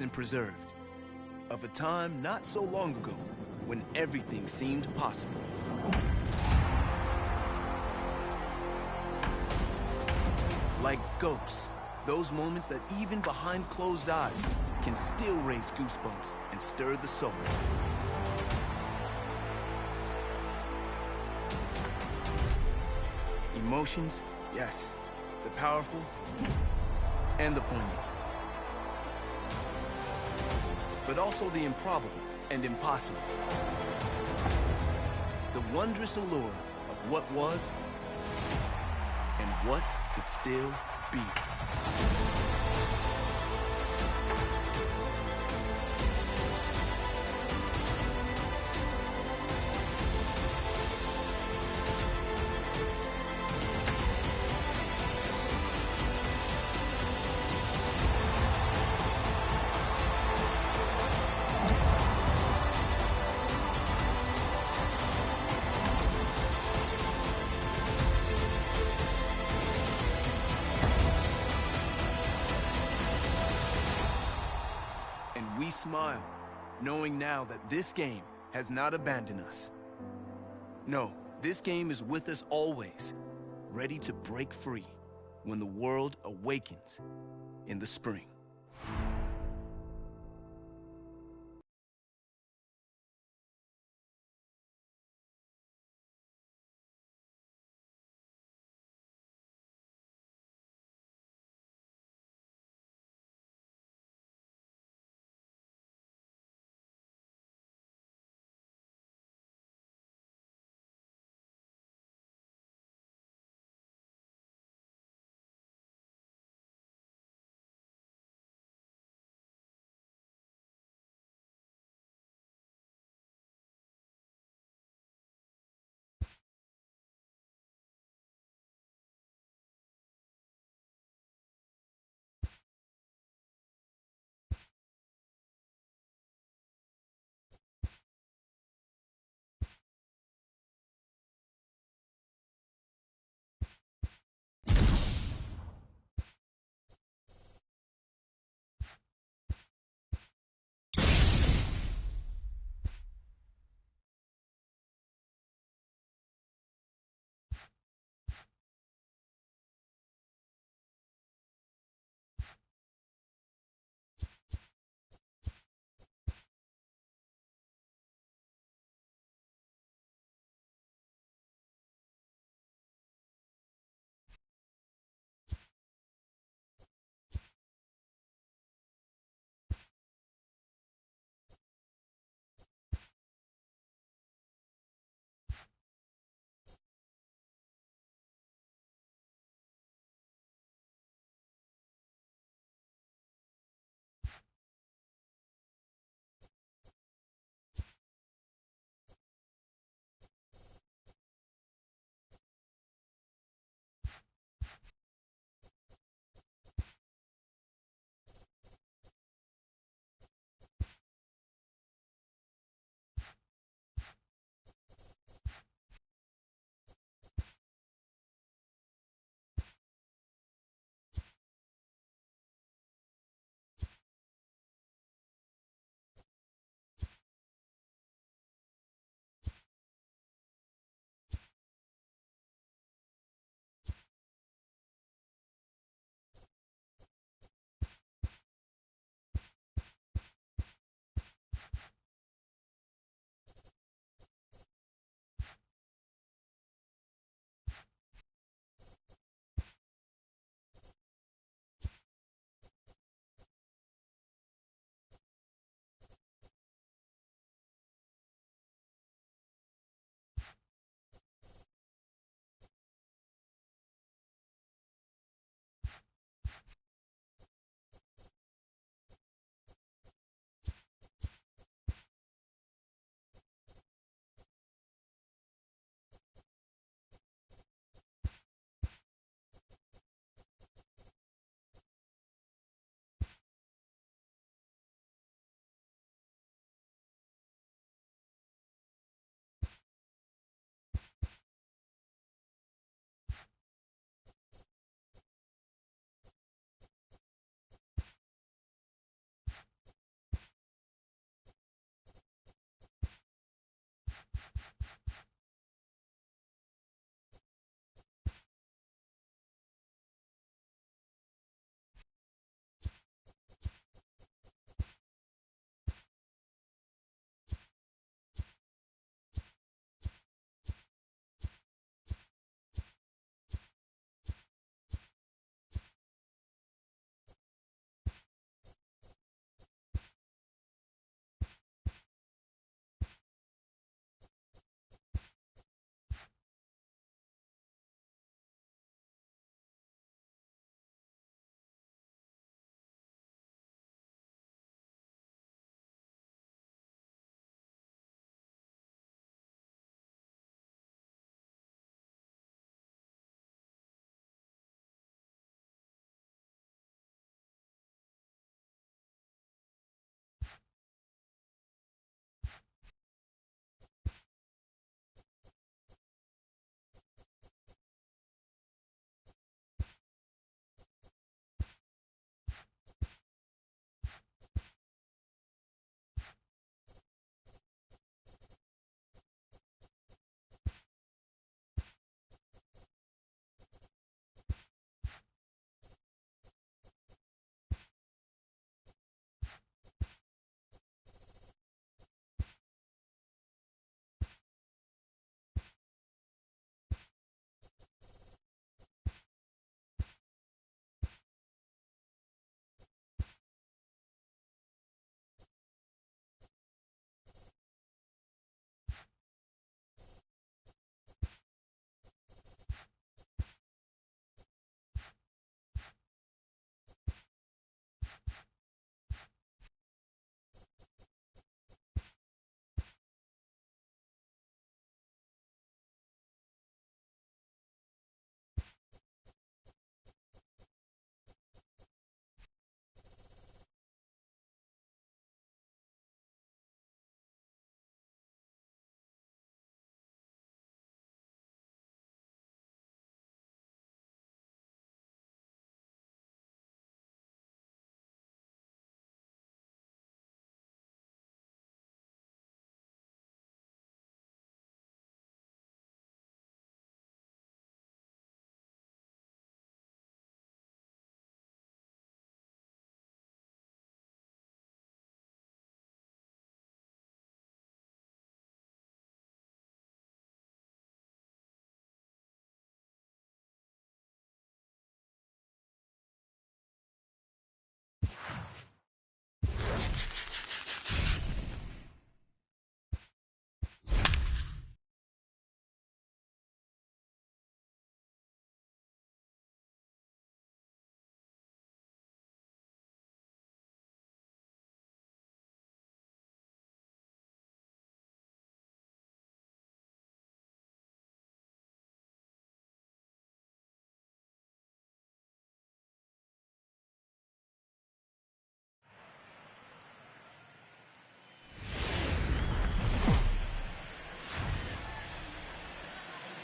and preserved, of a time not so long ago when everything seemed possible. Like ghosts, those moments that even behind closed eyes can still raise goosebumps and stir the soul. Emotions, yes, the powerful and the poignant. But also the improbable and impossible. The wondrous allure of what was and what could still be. And we smile, knowing now that this game has not abandoned us. No, this game is with us always, ready to break free when the world awakens in the spring.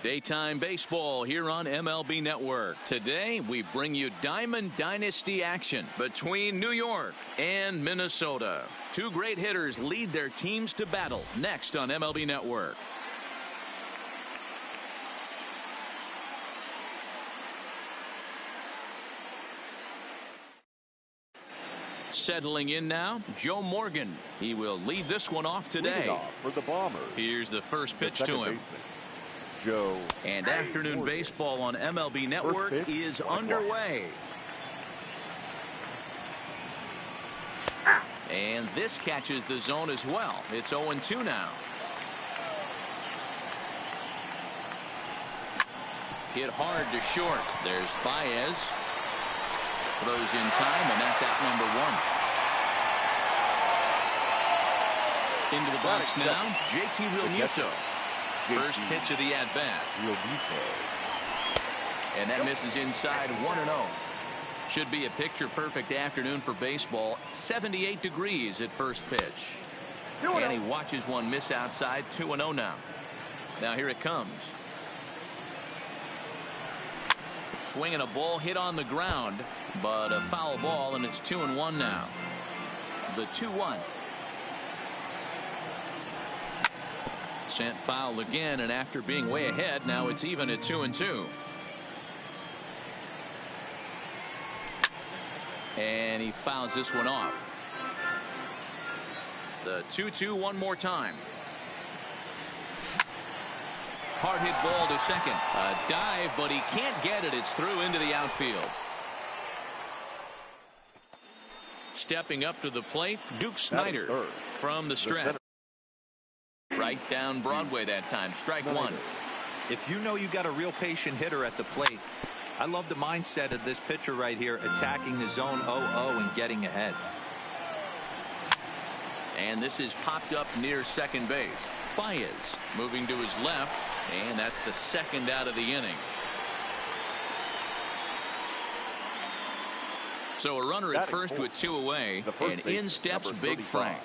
Daytime baseball here on MLB Network. Today we bring you Diamond Dynasty action between New York and Minnesota. Two great hitters lead their teams to battle next on MLB Network. Settling in now, Joe Morgan. He will lead this one off today. Off for the Bombers. Here's the first pitch to him. Baseman, Joe. And afternoon Morgan. baseball on MLB Network is underway. And this catches the zone as well. It's 0-2 now. Hit hard to short. There's Baez. Throws in time, and that's out number one. Into the box now, JT Realmuto. First pitch of the at-bat. And that misses inside 1-0. Should be a picture-perfect afternoon for baseball. 78 degrees at first pitch. And he watches one miss outside. 2-0 now. Now here it comes. Swinging a ball hit on the ground, but a foul ball, and it's 2-1 now. The 2-1. Sent foul again, and after being way ahead, now it's even at 2-2. And he fouls this one off. The 2-2 one more time. Hard hit ball to second. A dive, but he can't get it. It's through into the outfield. Stepping up to the plate, Duke Snider from the stretch. Right down Broadway that time. Strike one. If you know you got a real patient hitter at the plate, I love the mindset of this pitcher right here, attacking the zone 0-0 and getting ahead. And this is popped up near second base. Baez moving to his left, and that's the second out of the inning. So a runner at first with two away, and in steps Big Frank.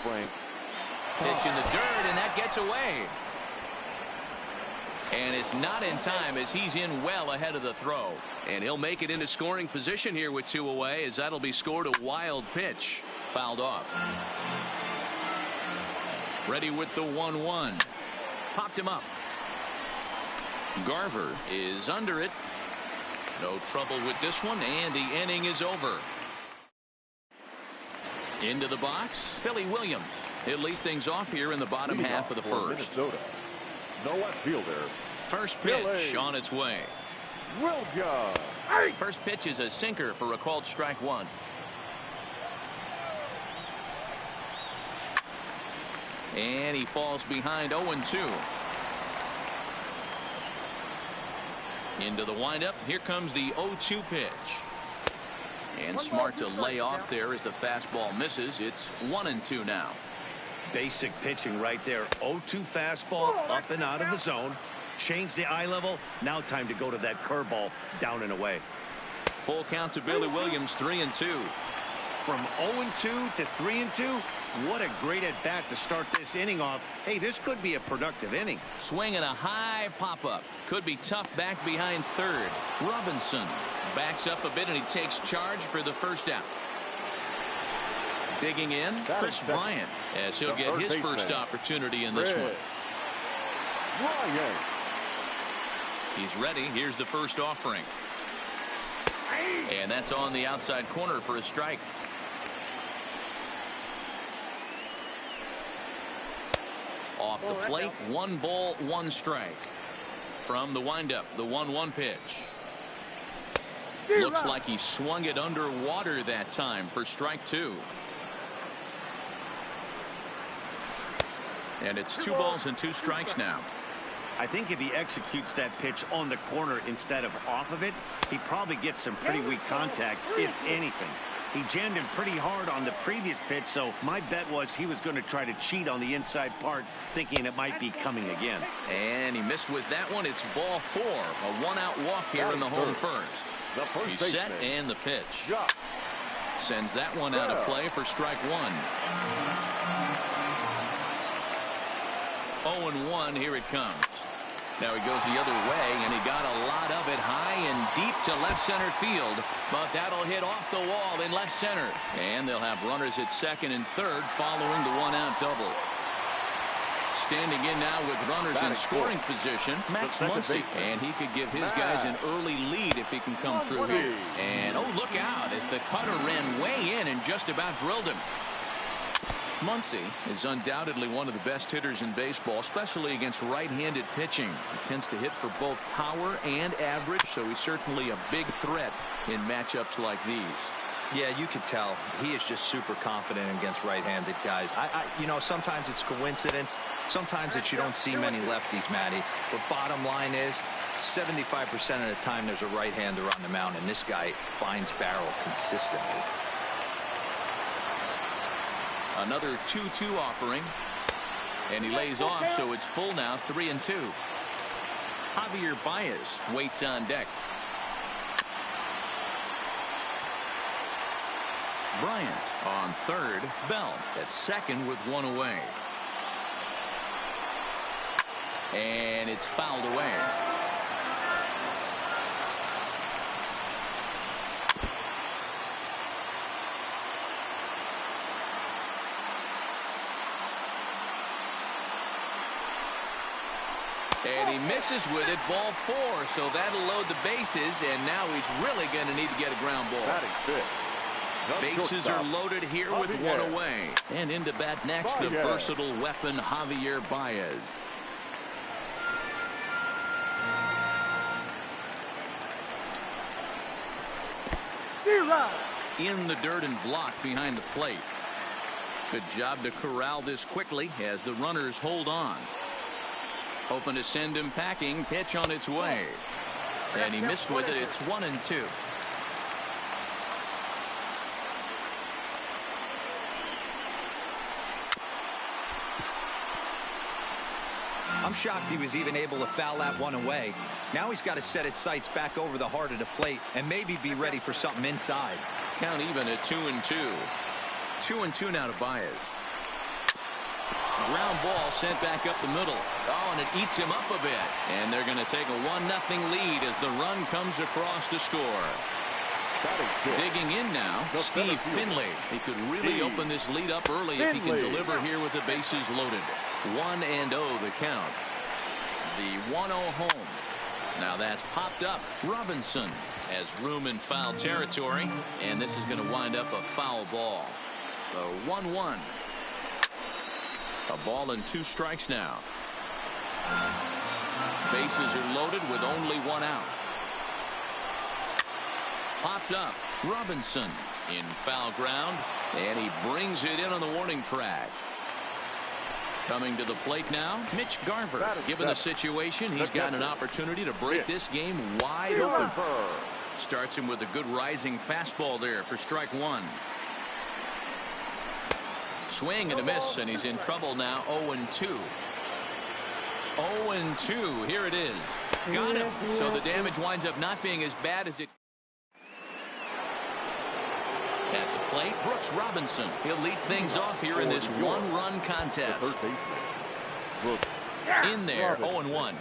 Pitch in the dirt, and that gets away. And it's not in time as he's in well ahead of the throw. And he'll make it into scoring position here with two away, as that'll be scored. A wild pitch. Fouled off. Ready with the 1-1. Popped him up. Garver is under it. No trouble with this one, and the inning is over. Into the box, Billy Williams. He'll lead things off here in the bottom half of the first. Minnesota. No left fielder. First pitch on its way. Williams. First pitch is a sinker for a called strike one. And he falls behind 0-2. Into the windup. Here comes the 0-2 pitch. And smart to lay off there as the fastball misses. It's 1-2 now. Basic pitching right there. 0-2 fastball up and out of the zone. Change the eye level. Now time to go to that curveball down and away. Full count to Billy Williams. 3-2. From 0-2 to 3-2. What a great at bat to start this inning off. Hey, this could be a productive inning. Swinging a high pop-up. Could be tough back behind third. Robinson backs up a bit, and he takes charge for the first out. Digging in, Chris Bryant, as he'll get his first opportunity in this one. He's ready. Here's the first offering. And that's on the outside corner for a strike. Off the plate, 1 ball, 1 strike. From the windup, the 1-1 pitch. Looks like he swung it underwater that time for strike 2. And it's 2 balls and 2 strikes now. I think if he executes that pitch on the corner instead of off of it, he probably gets some pretty weak contact, if anything. He jammed him pretty hard on the previous pitch, so my bet was he was going to try to cheat on the inside part, thinking it might be coming again. And he missed with that one. It's ball 4. A 1-out walk here in the home first. He's set, and the pitch. Sends that one out of play for strike 1. 0-1. Here it comes. Now he goes the other way, and he got a lot of it high and deep to left center field. But that'll hit off the wall in left center. And they'll have runners at second and third following the one-out double. Standing in now with runners in scoring position, Max Muncy. And he could give his guys an early lead if he can come through here. And, oh, look out, as the cutter ran way in and just about drilled him. Muncy is undoubtedly one of the best hitters in baseball, especially against right-handed pitching. He tends to hit for both power and average, so he's certainly a big threat in matchups like these. Yeah, you can tell he is just super confident against right-handed guys. You know, sometimes it's coincidence. Sometimes it's you don't see many lefties, Matty. But bottom line is 75% of the time there's a right-hander on the mound, and this guy finds barrel consistently. Another 2-2 offering. And he lays off, so it's full now, 3-2. Javier Baez waits on deck. Bryant on third. Bell at second with one away. And it's fouled away. And he misses with it, ball 4, so that'll load the bases, and now he's really going to need to get a ground ball. Bases are loaded here with one away. And into bat next, the versatile weapon, Javier Baez. In the dirt and blocked behind the plate. Good job to corral this quickly as the runners hold on. Hoping to send him packing. Pitch on its way. And he missed with it. It's 1-2. I'm shocked he was even able to foul that one away. Now he's got to set his sights back over the heart of the plate and maybe be ready for something inside. Count even at 2-2. 2-2 now to Baez. Ground ball sent back up the middle. Oh, and it eats him up a bit. And they're going to take a 1-0 lead as the run comes across to score. Digging in now, Steve Finley. He could really open this lead up early if he can deliver here with the bases loaded. 1-0 the count. The 1-0 home. Now that's popped up. Robinson has room in foul territory. And this is going to wind up a foul ball. The 1-1. A ball and 2 strikes now. Bases are loaded with only 1 out. Popped up. Robinson in foul ground. And he brings it in on the warning track. Coming to the plate now, Mitch Garver. Given the situation, he's got an opportunity to break this game wide open. Starts him with a good rising fastball there for strike 1. Swing and a miss, and he's in trouble now. 0-2. 0-2. Here it is. Got him. So the damage winds up not being as bad as it. At the plate, Brooks Robinson. He'll lead things off here in this one-run contest. In there, 0-1.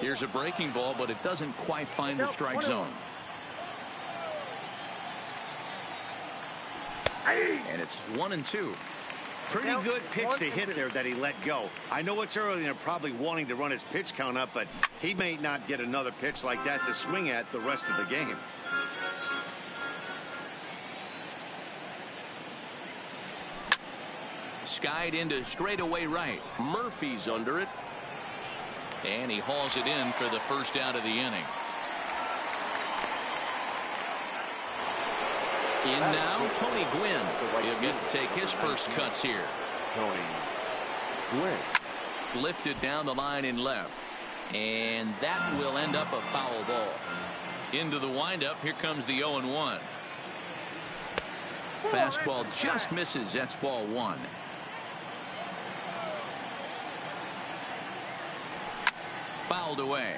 Here's a breaking ball, but it doesn't quite find the strike zone. And it's 1-2. Pretty good pitch to hit there that he let go. I know it's early and they're probably wanting to run his pitch count up, but he may not get another pitch like that to swing at the rest of the game. Skied into straightaway right. Murphy's under it. And he hauls it in for the first out of the inning. In now, Tony Gwynn. He'll get to take his first cuts here. Tony Gwynn. Lifted down the line in left. And that will end up a foul ball. Into the windup. Here comes the 0-1. Fastball just misses. That's ball 1. Fouled away.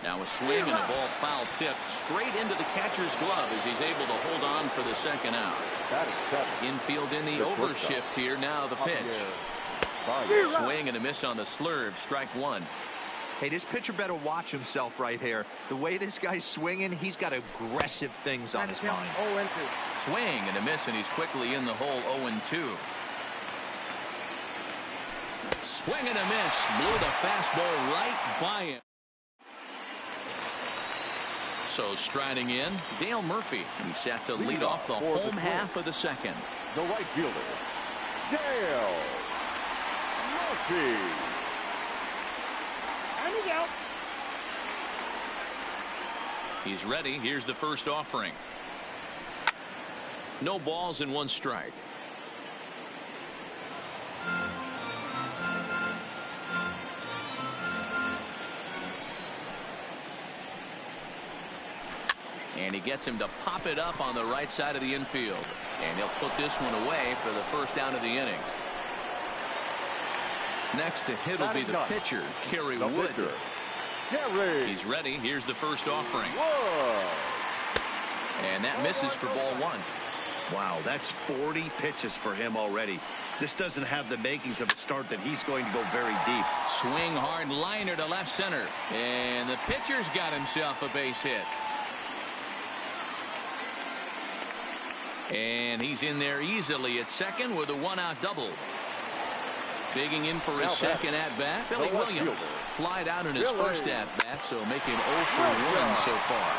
Now a swing and a ball foul tip straight into the catcher's glove as he's able to hold on for the second out. Infield in the overshift here. Now the pitch. Swing and a miss on the slurve. Strike one. Hey, this pitcher better watch himself right here. The way this guy's swinging, he's got aggressive things on his mind. Swing and a miss, and he's quickly in the hole. 0-2. Swing and a miss. Blew the fastball right by him. So striding in, Dale Murphy. He's set to lead off the home half of the second. The right fielder, Dale Murphy. He's ready. Here's the first offering. No balls and one strike. And he gets him to pop it up on the right side of the infield. And he'll put this one away for the first down of the inning. Next to hit will be the pitcher, Kerry Wood. He's ready. Here's the first offering. And that misses for ball one. Wow, that's 40 pitches for him already. This doesn't have the makings of a start that he's going to go very deep. Swing hard liner to left center. And the pitcher's got himself a base hit. And he's in there easily at second with a one-out double. Bigging in for his second at-bat, Billy Williams. Flied out in his first at-bat, so making 0 for 1 so far.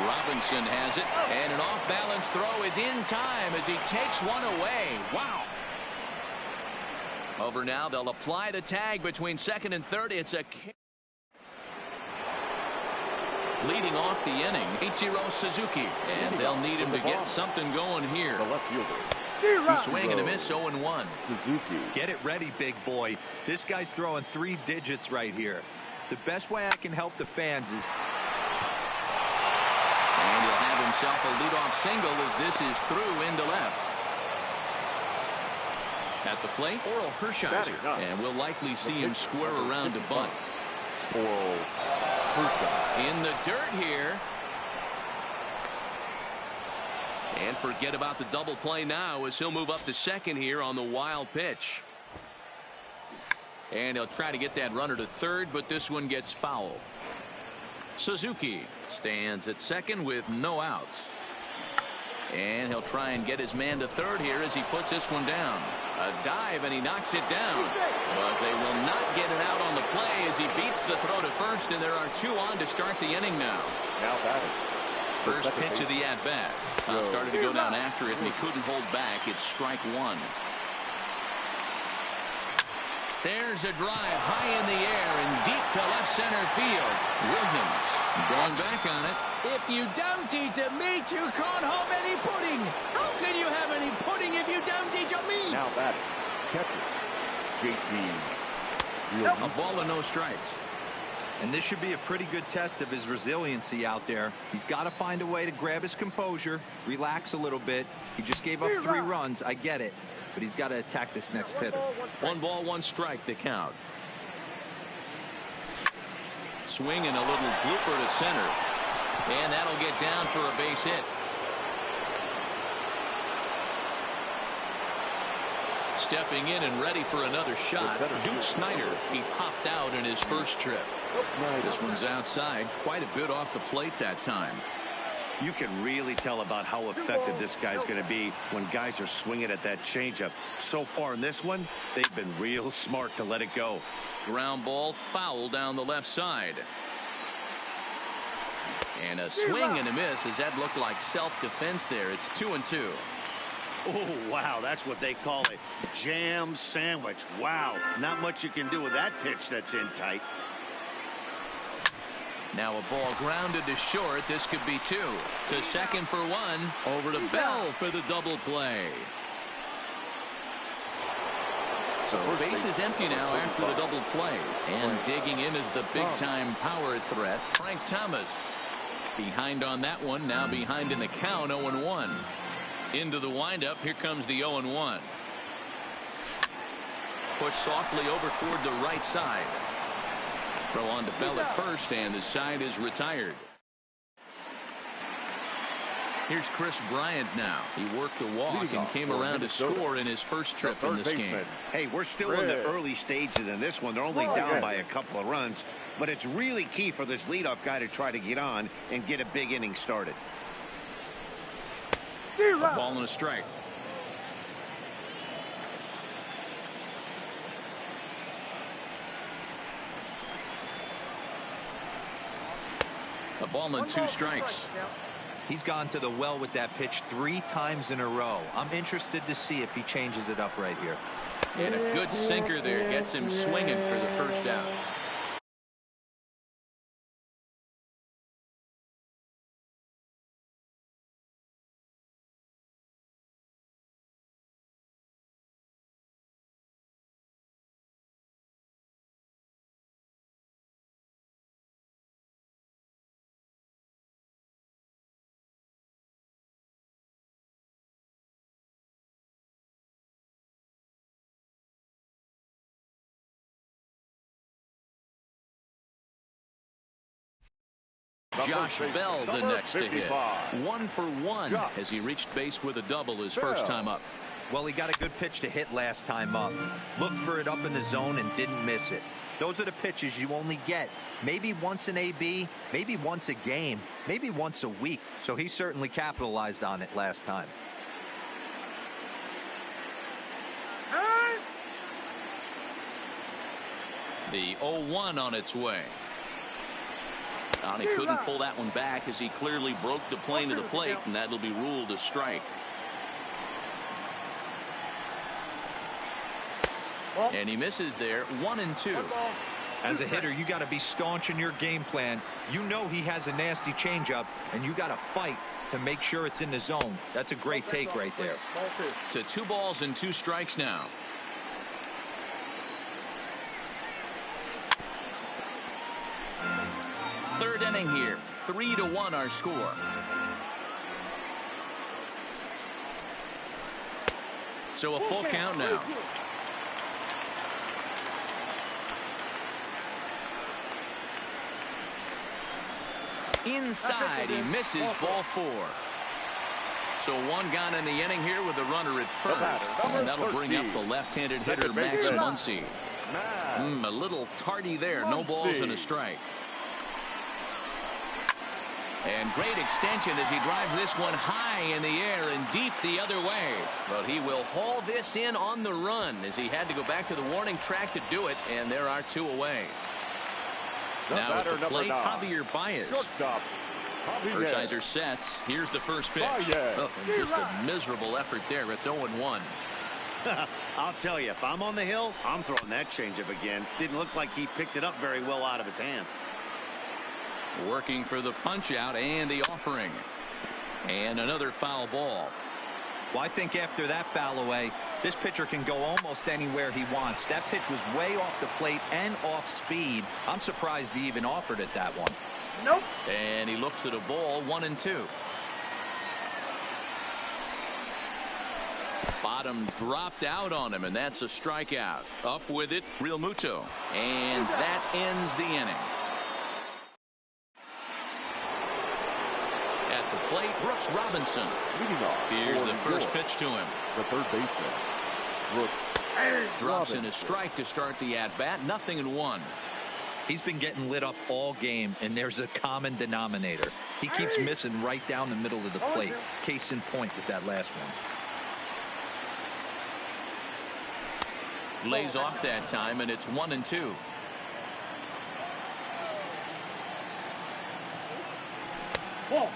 Robinson has it, and an off-balance throw is in time as he takes one away. Wow. Over now, they'll apply the tag between second and third. It's a leading off the inning, Ichiro Suzuki, and they'll need him to get something going here. The left fielder. Swing and a miss, 0-1. Suzuki. Get it ready, big boy. This guy's throwing 3 digits right here. The best way I can help the fans is... And he'll have himself a leadoff single as this is through into left. At the plate, Oral Hershiser, and we'll likely see him square around to bunt. Oral Hershiser. In the dirt here. And forget about the double play now as he'll move up to second here on the wild pitch. And he'll try to get that runner to third, but this one gets foul. Suzuki stands at second with no outs. And he'll try and get his man to third here as he puts this one down. A dive, and he knocks it down. But they will not get it out on the play as he beats the throw to first, and there are 2 on to start the inning now. Now batting. First pitch of the at-bat. Started to go down after it, and he couldn't hold back. It's strike one. There's a drive high in the air and deep to left center field. Williams going back on it. If you don't eat a meat, you can't have any pudding. How can you have any pudding if you don't eat your meat? Now batting. Catcher. JT. A ball and no strikes. And this should be a pretty good test of his resiliency out there. He's got to find a way to grab his composure, relax a little bit. He just gave up 3 runs. I get it. But he's got to attack this next hitter. 1 ball, 1 strike, the count. Swing and a little blooper to center. And that'll get down for a base hit. Stepping in and ready for another shot, Duke Snyder. He popped out in his first trip. This one's outside, quite a bit off the plate that time. You can really tell about how effective this guy's going to be when guys are swinging at that changeup. So far in this one, they've been real smart to let it go. Ground ball foul down the left side. And a swing and a miss as that looked like self-defense there. It's 2-2. Oh, wow, that's what they call a jam sandwich. Wow, not much you can do with that pitch that's in tight. Now a ball grounded to short. This could be 2. To second for 1. Over to Bell for the double play. So base is empty now after the double play. And digging in is the big-time power threat, Frank Thomas. Behind on that one, now behind in the count, 0-1. Into the windup, here comes the 0-1. Push softly over toward the right side. Throw on to Bell at first, and the side is retired. Here's Chris Bryant now. He worked a walk and came around to score in his first trip in this game. Hey, we're still in the early stages in this one. They're only down by a couple of runs, but it's really key for this leadoff guy to try to get on and get a big inning started. A ball and a strike. A ball and 2 strikes. He's gone to the well with that pitch 3 times in a row. I'm interested to see if he changes it up right here. And a good sinker there gets him swinging for the first out. Josh Bell the next to hit. 1 for 1 as he reached base with a double his first time up. Well, he got a good pitch to hit last time up. Looked for it up in the zone and didn't miss it. Those are the pitches you only get maybe once in AB, maybe once a game, maybe once a week. So he certainly capitalized on it last time. The 0-1 on its way. And he couldn't pull that one back as he clearly broke the plane to the plate, and that'll be ruled a strike. And he misses there. 1-2. As a hitter, you got to be staunch in your game plan. You know he has a nasty changeup, and you got to fight to make sure it's in the zone. That's a great take right there. To 2 balls and 2 strikes now. Third inning here. 3-1 our score. So a full count now. Inside, he misses, ball 4. So 1 gone in the inning here with a runner at first. And that'll bring up the left-handed hitter Max Muncy. A little tardy there. No balls and a strike. And great extension as he drives this one high in the air and deep the other way. But he will haul this in on the run as he had to go back to the warning track to do it. And there are 2 away. Now at the plate, Javier Baez. Hershiser sets. Here's the first pitch. Oh, just a miserable effort there. It's 0-1. I'll tell you, if I'm on the hill, I'm throwing that changeup again. Didn't look like he picked it up very well out of his hand. Working for the punch out and the offering. And another foul ball. Well, I think after that foul away, this pitcher can go almost anywhere he wants. That pitch was way off the plate and off speed. I'm surprised he even offered it that one. Nope. And he looks at a ball. 1-2. Bottom dropped out on him, and that's a strikeout. Up with it, Real Muto. And that ends the inning. At the plate, Brooks Robinson. Here's the first pitch to him. The third baseman, Brooks. Drops in a strike to start the at-bat. 0-1. He's been getting lit up all game, and there's a common denominator. He keeps missing right down the middle of the plate. Case in point with that last one. Lays off that time, and it's 1-2.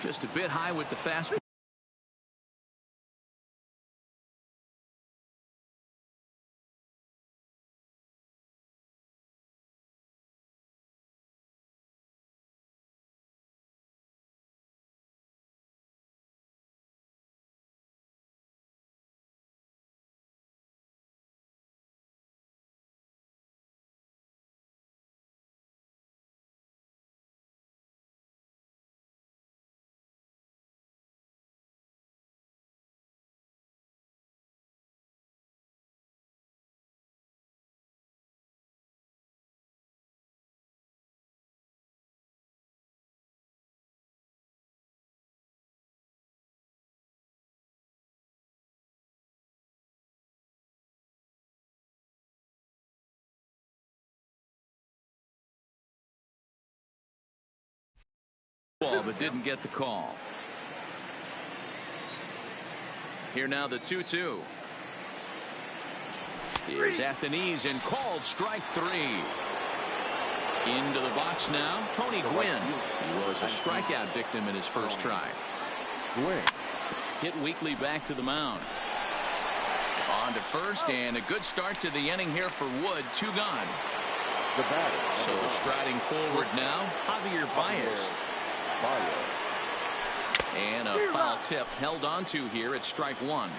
Just a bit high with the fastball. ball, but didn't get the call. Here now the 2-2. Here's Athens and called strike 3. Into the box now, Tony Gwynn. He was a strikeout victim in his first try. Gwynn. Hit weakly back to the mound. On to first, and a good start to the inning here for Wood. 2 gone. The batter. So striding forward now, Javier Baez. And a foul tip held on to here at strike 1.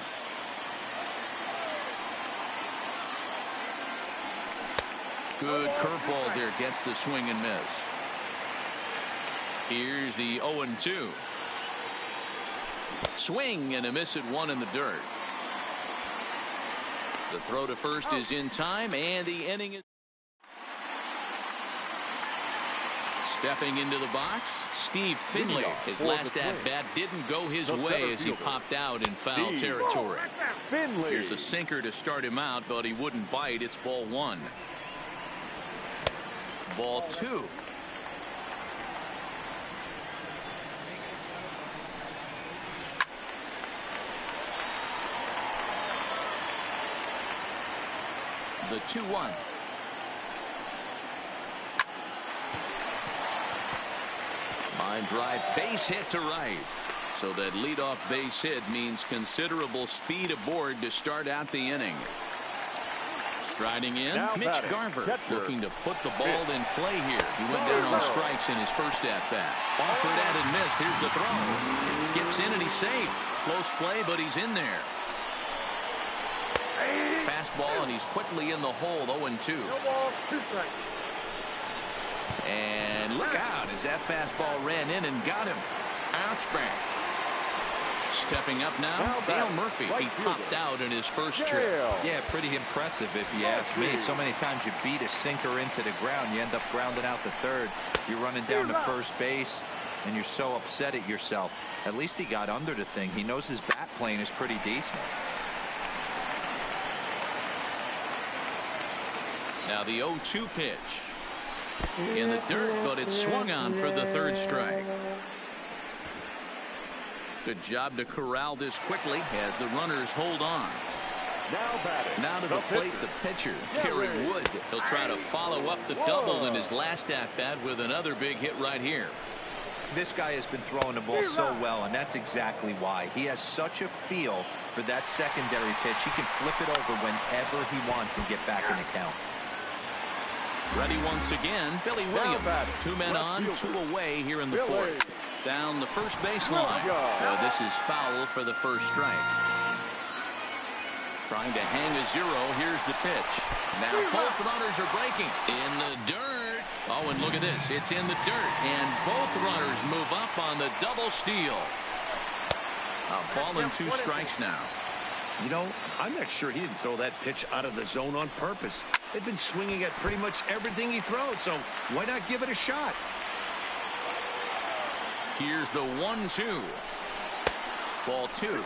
Good curveball there, gets the swing and miss. Here's the 0-2. Swing and a miss at 1 in the dirt. The throw to first is in time, and the inning is. Stepping into the box, Steve Finley. His last at-bat didn't go his way as he popped out in foul territory. Here's a sinker to start him out, but he wouldn't bite. It's ball 1. Ball 2. The 2-1. Line drive, base hit to right. So that leadoff base hit means considerable speed aboard to start out the inning. Striding in, Mitch Garver looking to put the ball in play here. He went down on strikes in his first at-bat. Offered at and missed. Here's the throw. It skips in and he's safe. Close play, but he's in there. Fastball, and he's quickly in the hole. 0-2. And look out as that fastball ran in and got him. Ouch back. Stepping up now, Dale Murphy. He popped out in his first trip. Yeah, pretty impressive if you ask me. So many times you beat a sinker into the ground, you end up grounding out the third. You're running down to first base, and you're so upset at yourself. At least he got under the thing. He knows his bat plane is pretty decent. Now the 0-2 pitch. In the dirt, but it's swung on for the third strike. Good job to corral this quickly as the runners hold on. Now to the plate, the pitcher, Kerry Wood. He'll try to follow up the double in his last at-bat with another big hit right here. This guy has been throwing the ball so well, and that's exactly why. He has such a feel for that secondary pitch. He can flip it over whenever he wants and get back in the count. Ready once again, Billy Williams. 2 men on, 2 away here in the 4th. Down the first baseline. This is foul for the first strike. Trying to hang a 0. Here's the pitch. Now both runners are breaking. In the dirt. Oh, and look at this. It's in the dirt. And both runners move up on the double steal. A ball and 2 strikes now. You know, I'm not sure he didn't throw that pitch out of the zone on purpose. They've been swinging at pretty much everything he throws, so why not give it a shot? Here's the 1-2. Ball 2.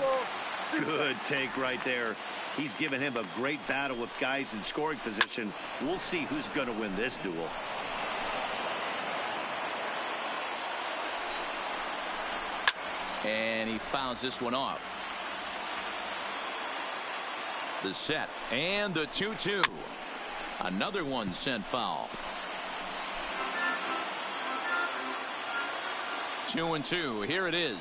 Good take right there. He's given him a great battle with guys in scoring position. We'll see who's going to win this duel. And he fouls this one off. The set and the 2-2. Another one sent foul. 2-2. Here it is.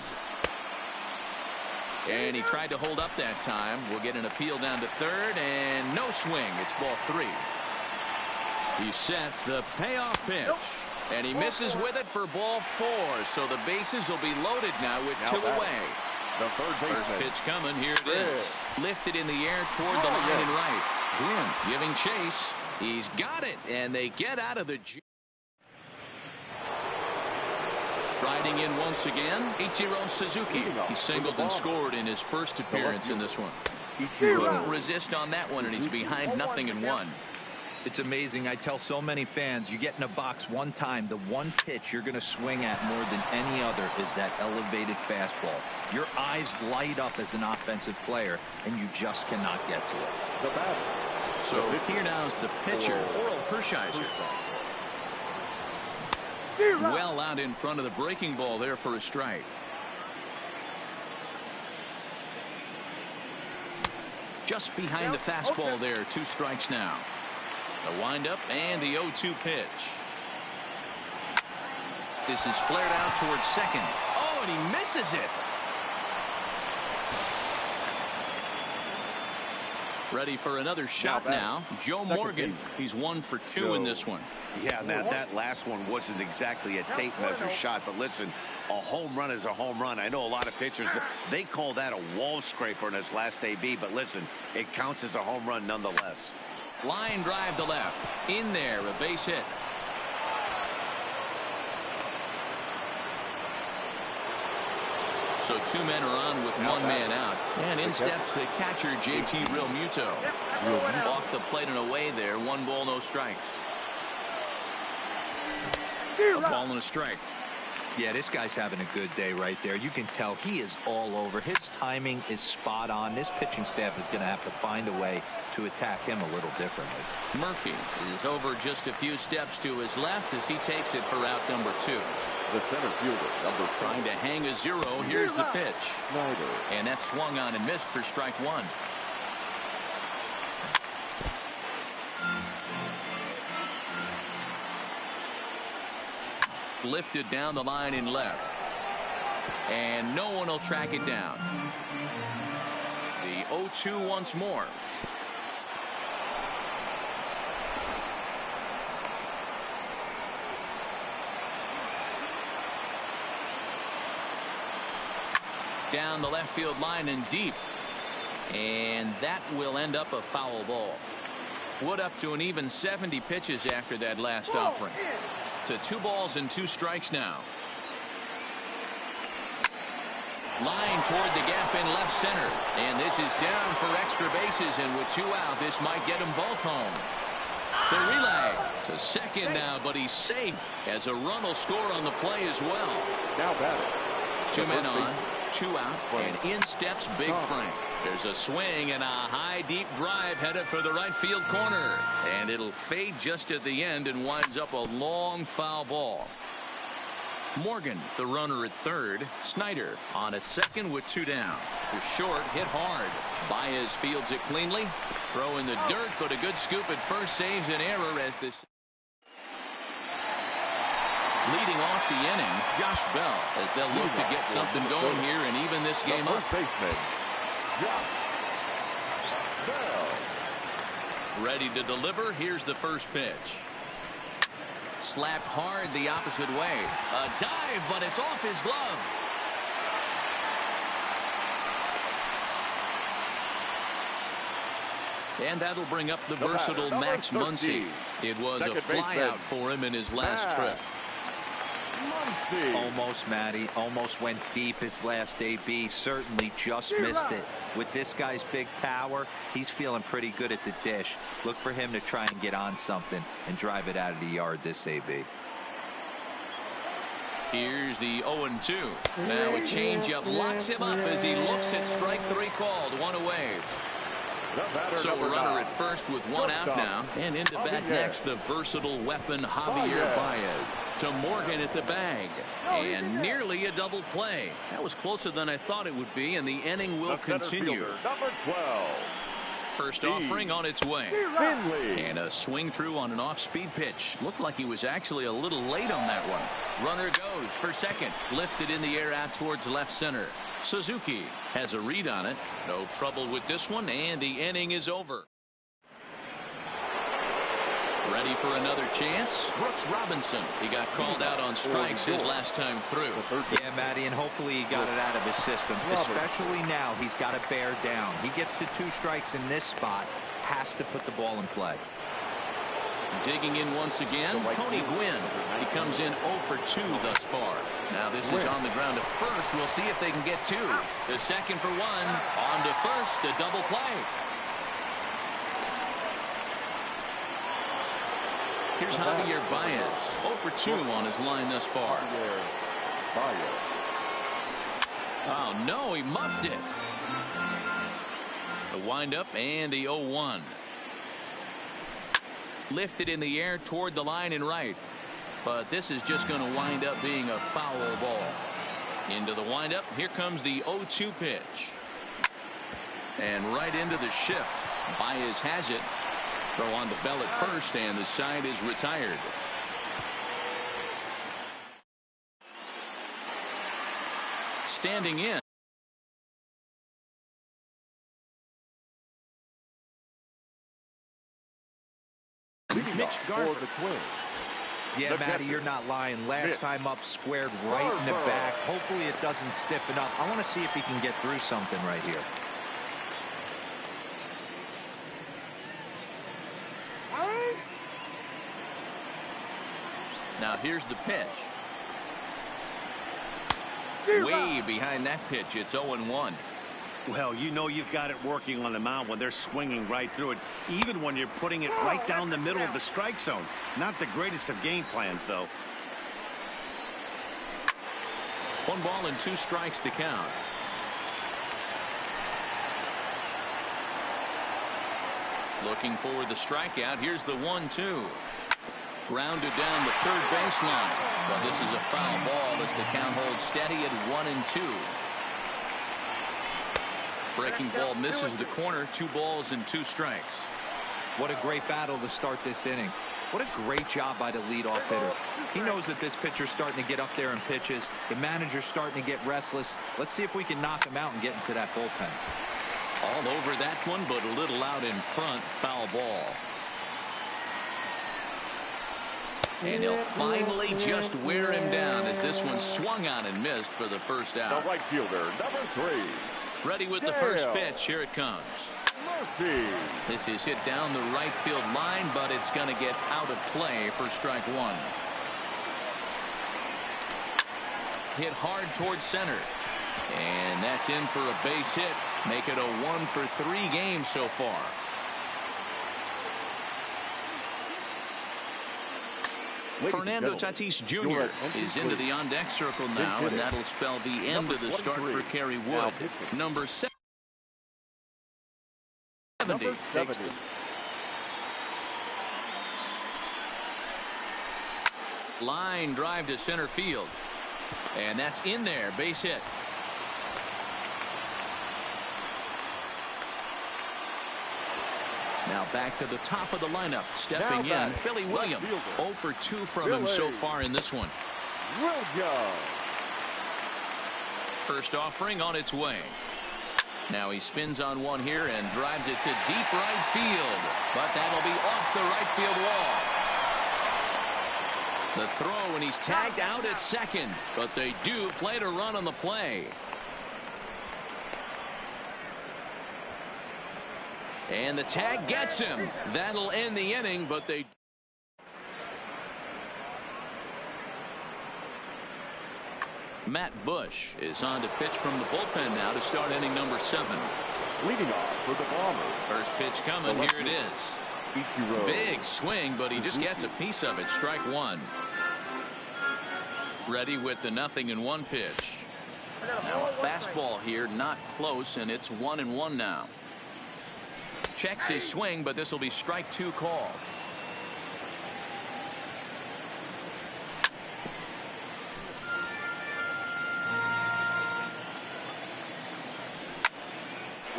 And he tried to hold up that time. We'll get an appeal down to third, and no swing. It's ball 3. He set the payoff pitch. And he misses with it for ball 4. So the bases will be loaded now with 2 away. The first pitch coming. Here it is. Lifted in the air toward the line and right. Gwynn giving chase. He's got it. And they get out of the... Riding in once again, Ichiro Suzuki. He singled and scored in his first appearance in this one. Couldn't resist on that one, and he's behind 0-1. It's amazing. I tell so many fans, you get in a box one time, the one pitch you're going to swing at more than any other is that elevated fastball. Your eyes light up as an offensive player, and you just cannot get to it. So here now is the pitcher, Oral Hershiser. Well out in front of the breaking ball there for a strike. Just behind the fastball there. 2 strikes now. The windup and the 0-2 pitch. This is flared out towards second. Oh, and he misses it. Ready for another shot now. Joe Morgan. He's 1 for 2 in this one. Yeah, that last one wasn't exactly a tape measure shot, but listen, a home run is a home run. I know a lot of pitchers, they call that a wall scraper in his last AB, but listen, it counts as a home run nonetheless. Line drive to left. In there, a base hit. So 2 men are on with 1 man out. And in steps the catcher, JT Realmuto. Off the plate and away there. 1 ball, no strikes. A ball and a strike. Yeah, this guy's having a good day right there. You can tell he is all over. His timing is spot on. This pitching staff is going to have to find a way to attack him a little differently. Murphy is over just a few steps to his left as he takes it for out number 2. The center fielder, number Trying to hang a 0. Here's the pitch. Snyder. And that swung on and missed for strike 1. Lifted down the line in left. And no one will track it down. The 0-2 once more. Down the left field line and deep. And that will end up a foul ball. Wood up to an even 70 pitches after that last offering. To 2 balls and 2 strikes now. Line toward the gap in left center. And this is down for extra bases. And with 2 out, this might get them both home. The relay to second now, but he's safe as a run will score on the play as well. Now batting. 2 men on, 2 out, and in steps Big Frank. There's a swing and a high deep drive headed for the right field corner, and it'll fade just at the end and winds up a long foul ball. Morgan, the runner at third. Snyder on at second with 2 down. The short hit hard. Baez fields it cleanly. Throw in the dirt, but a good scoop at first saves an error as this. Leading off the inning, Josh Bell, as they'll look to get something going here and even this game up. Ready to deliver. Here's the first pitch. Slapped hard the opposite way. A dive, but it's off his glove. And that'll bring up the versatile Max Muncy. It was a flyout for him in his last trip. Almost, Matty. Almost went deep his last AB. Certainly just missed it. With this guy's big power, he's feeling pretty good at the dish. Look for him to try and get on something and drive it out of the yard this AB. Here's the 0-2. Now a changeup locks him up as he looks at strike 3 called. 1 away. So a runner at first with 1 out now. And into bat next, the versatile weapon Javier Baez. To Morgan at the bag. And nearly a double play. That was closer than I thought it would be, and the inning will continue. Number 12. First offering on its way. And a swing through on an off-speed pitch. Looked like he was actually a little late on that one. Runner goes for second. Lifted in the air out towards left center. Suzuki has a read on it. No trouble with this one, and the inning is over. Ready for another chance? Brooks Robinson. He got called out on strikes his last time through. Yeah, Matty, and hopefully he got it out of his system. Especially now, he's got to bear down. He gets the 2 strikes in this spot. Has to put the ball in play. Digging in once again, Tony Gwynn. He comes in 0 for 2 thus far. Now this is on the ground to first. We'll see if they can get 2. The second for 1. On to first. A double play. Here's Javier Baez. 0 for 2 on his line thus far. Oh, no, he muffed it. The windup and the 0-1. Lifted in the air toward the line and right. But this is just going to wind up being a foul ball. Into the windup. Here comes the 0-2 pitch. And right into the shift. Baez has it. Throw on the bell at first, and the side is retired. Standing in. Mitch for the Twins. Yeah, Matty, you're not lying. Last time up, squared right in the back. Hopefully it doesn't stiffen up. I want to see if he can get through something right here. Now here's the pitch. Way behind that pitch. It's 0-1. Well, you know you've got it working on the mound when they're swinging right through it, even when you're putting it right down the middle of the strike zone. Not the greatest of game plans, though. 1 ball and 2 strikes to count. Looking for the strikeout. Here's the 1-2. Grounded down the third baseline. But this is a foul ball as the count holds steady at 1-2. Breaking ball misses the corner. 2 balls and 2 strikes. What a great battle to start this inning. What a great job by the leadoff hitter. He knows that this pitcher's starting to get up there in pitches. The manager's starting to get restless. Let's see if we can knock him out and get into that bullpen. All over that one, but a little out in front. Foul ball. And he'll finally just wear him down as this one swung on and missed for the first out. The right fielder, number 3. Ready with the first pitch. Here it comes. Murphy. This is hit down the right field line, but it's going to get out of play for strike 1. Hit hard towards center. And that's in for a base hit. Make it a 1-for-3 game so far. Fernando Tatis Jr. is into the on-deck circle now, and that'll spell the end of the start for Kerry Wood. Number 70. Line drive to center field. And that's in there. Base hit. Now back to the top of the lineup. Stepping in, Philly Williams. 0 for 2 from him so far in this one. First offering on its way. Now he spins on one here and drives it to deep right field. But that'll be off the right field wall. The throw, and he's tagged out at second. But they do play to run on the play. And the tag gets him. That'll end the inning, but they... Matt Bush is on to pitch from the bullpen now to start inning number 7. Leading off for the Bombers. First pitch coming. Here it is. Big swing, but he just gets a piece of it. Strike 1. Ready with the 0-1 pitch. Now a fastball here, not close, and it's 1-1 now. Checks his swing, but this will be strike 2 call.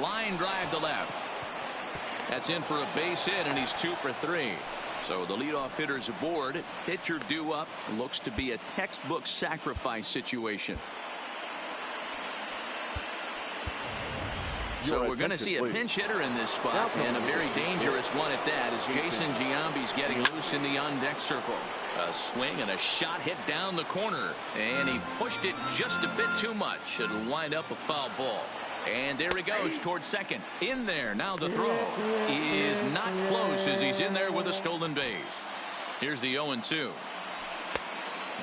Line drive to left. That's in for a base hit, and he's 2 for 3. So the leadoff hitter's aboard. Pitcher due up. Looks to be a textbook sacrifice situation. So we're going to see a pinch hitter in this spot, and a very dangerous one at that, as Jason Giambi's getting loose in the on-deck circle. A swing and a shot hit down the corner, and he pushed it just a bit too much. It'll wind up a foul ball. And there he goes towards second. In there. Now the throw is not close as he's in there with a stolen base. Here's the 0-2.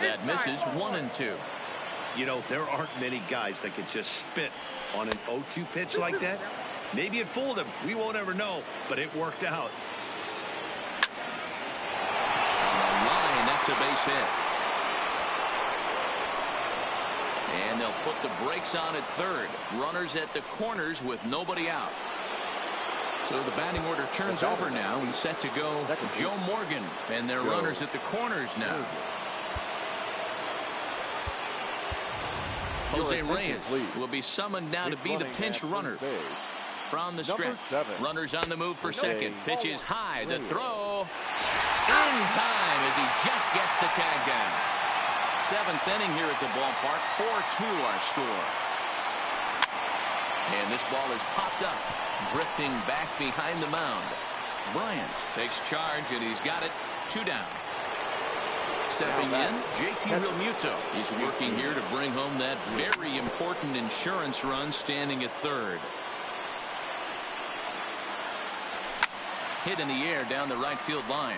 That misses. 1-2. You know, there aren't many guys that can just spit on an 0-2 pitch like that. Maybe it fooled him. We won't ever know, but it worked out. On the line, that's a base hit. And they'll put the brakes on at third. Runners at the corners with nobody out. So the batting order turns over now, and set to go Joe Morgan. And their runners at the corners now. Jose Reyes will be summoned now to be the pinch runner. From the stretch, runners on the move for second. Pitch is high. The throw in time as he just gets the tag down. Seventh inning here at the ballpark. 4-2 our score. And this ball is popped up, drifting back behind the mound. Bryant takes charge, and he's got it. 2 down. Stepping in, JT Realmuto. He's working here to bring home that very important insurance run, standing at third. Hit in the air down the right field line.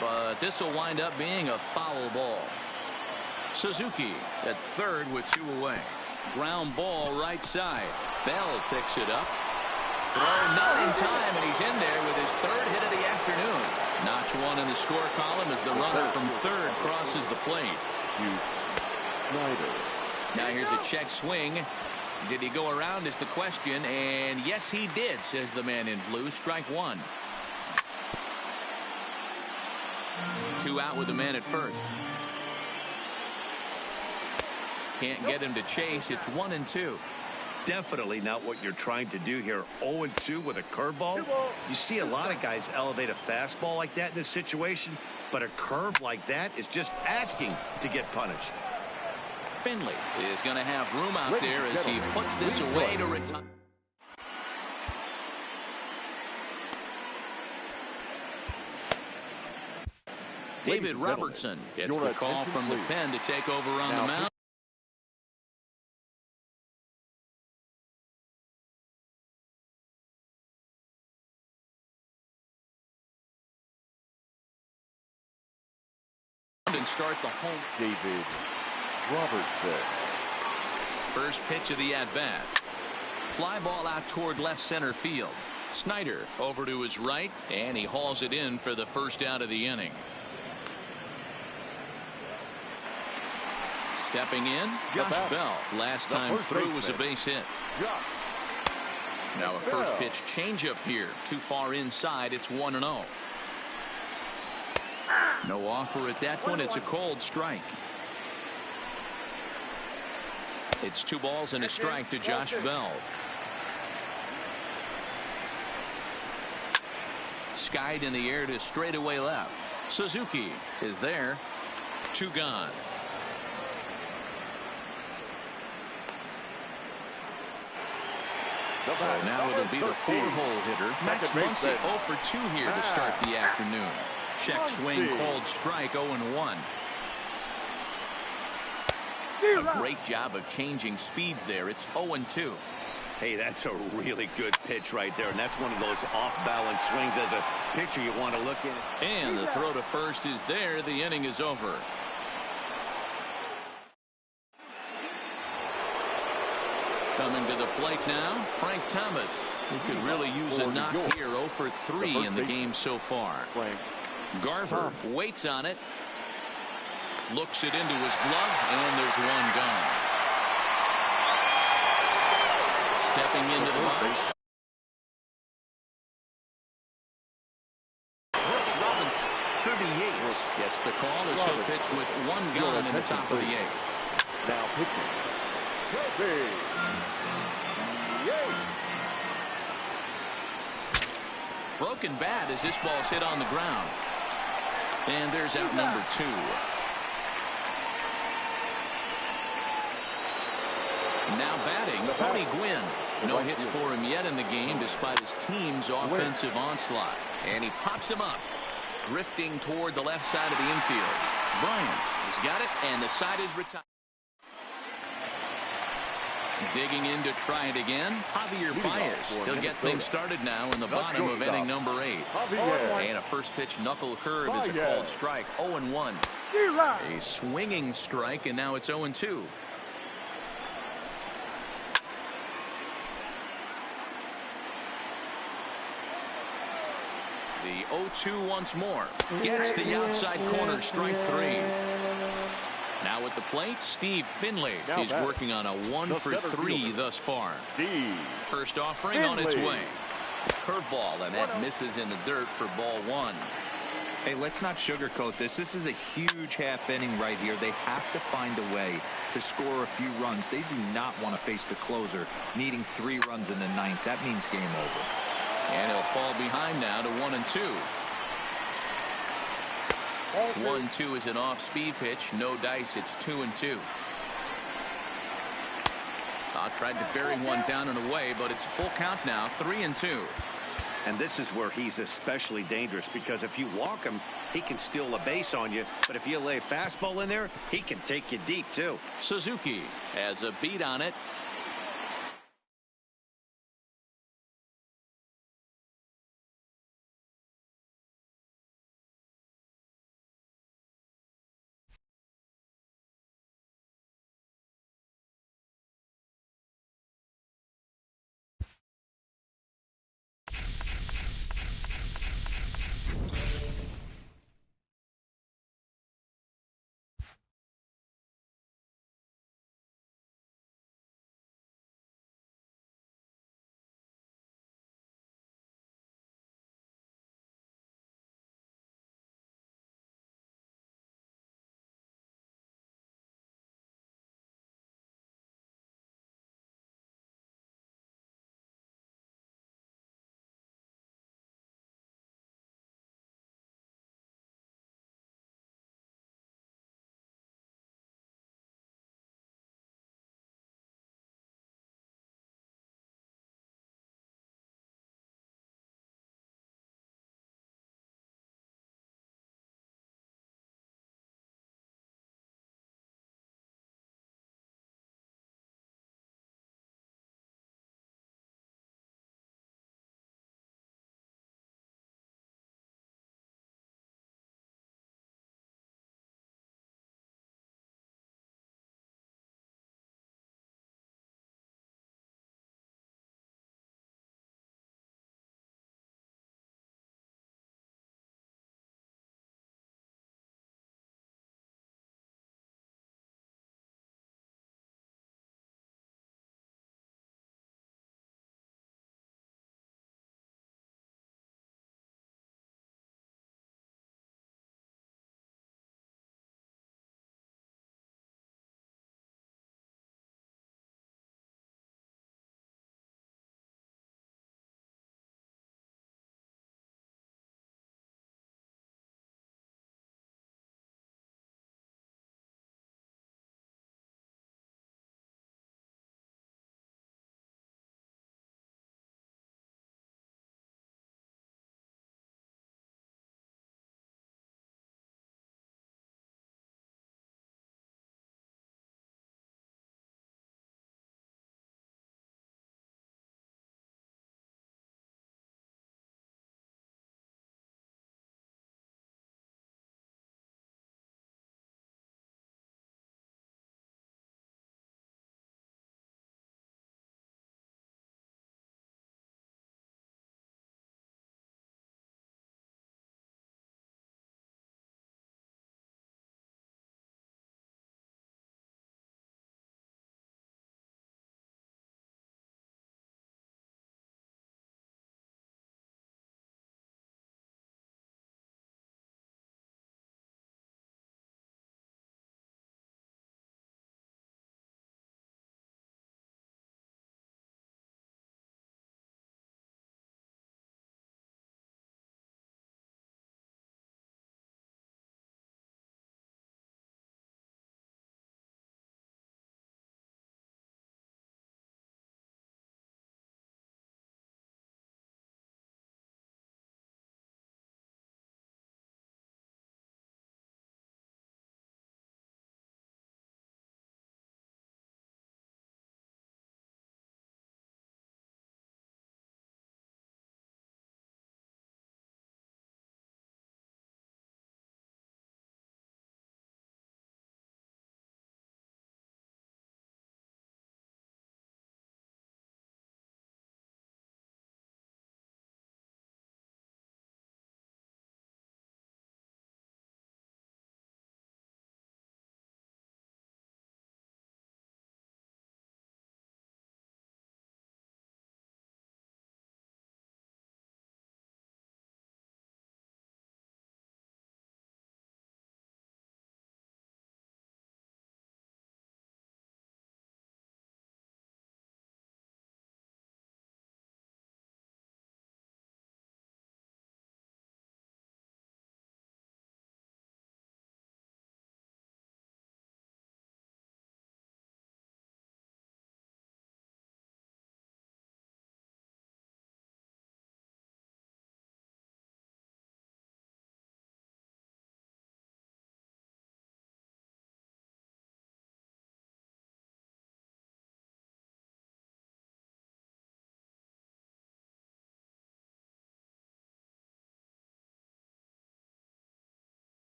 But this will wind up being a foul ball. Suzuki at third with 2 away. Ground ball right side. Bell picks it up. Throw not in time, and he's in there with his 3rd hit of the afternoon. Notch 1 in the score column as the runner from third crosses the plate. Now here's a check swing. Did he go around is the question, and yes he did, says the man in blue. Strike 1. 2 out with the man at first. Can't get him to chase. It's 1-2. Definitely not what you're trying to do here. 0-2 with a curveball. You see a lot of guys elevate a fastball like that in this situation, but a curve like that is just asking to get punished. Finley is going to have room out there as he puts this away to retire. David Robertson gets the call from the pen to take over on the mound. And start the home. David Robertson. First pitch of the at-bat. Fly ball out toward left center field. Snyder over to his right, and he hauls it in for the first out of the inning. Stepping in, Josh Bell. Last time through was a base hit. Now a first pitch changeup here. Too far inside. It's 1-0. No offer at that one. It's a cold strike. It's 2 balls and a strike to Josh Bell. Skied in the air to straightaway left. Suzuki is there. 2 gone. So now it'll be the 4-hole hitter. Max Muncy 0 for 2 here to start the afternoon. Check swing, called strike, 0-1. A great job of changing speeds there. It's 0-2. Hey, that's a really good pitch right there, and that's one of those off-balance swings as a pitcher you want to look at. And the throw to first is there. The inning is over. Coming to the plate now, Frank Thomas. He could really use a knock here. 0 for 3 in the game so far. Garver waits on it. Looks it into his glove, and there's 1 gone. Stepping into the box. Brooks Robbins, 38, gets the call as he'll pitch with 1 gone in the top of the 8th. Now pitching. Broken bat as this ball's hit on the ground. And there's out number 2. Now batting, Tony Gwynn. No hits for him yet in the game despite his team's offensive onslaught. And he pops him up, drifting toward the left side of the infield. Bryant has got it, and the side is retired. Digging in to try it again, Javier Baez. He'll get things started now in the bottom of inning number 8. And a first pitch knuckle curve is a called strike. 0-1. A swinging strike, and now it's 0-2. The 0-2 once more. Gets the outside corner, strike 3. Now at the plate, Steve Finley is working on a 1 for 3 thus far. First offering on its way. Curveball, and that misses in the dirt for ball 1. Hey, let's not sugarcoat this. This is a huge half inning right here. They have to find a way to score a few runs. They do not want to face the closer needing 3 runs in the 9th. That means game over. And he'll fall behind now to 1-2. 1-2 is an off-speed pitch. No dice. It's 2-2. Tried to bury one down and away, but it's full count now, 3-2. And this is where he's especially dangerous, because if you walk him, he can steal a base on you. But if you lay a fastball in there, he can take you deep, too. Suzuki has a beat on it.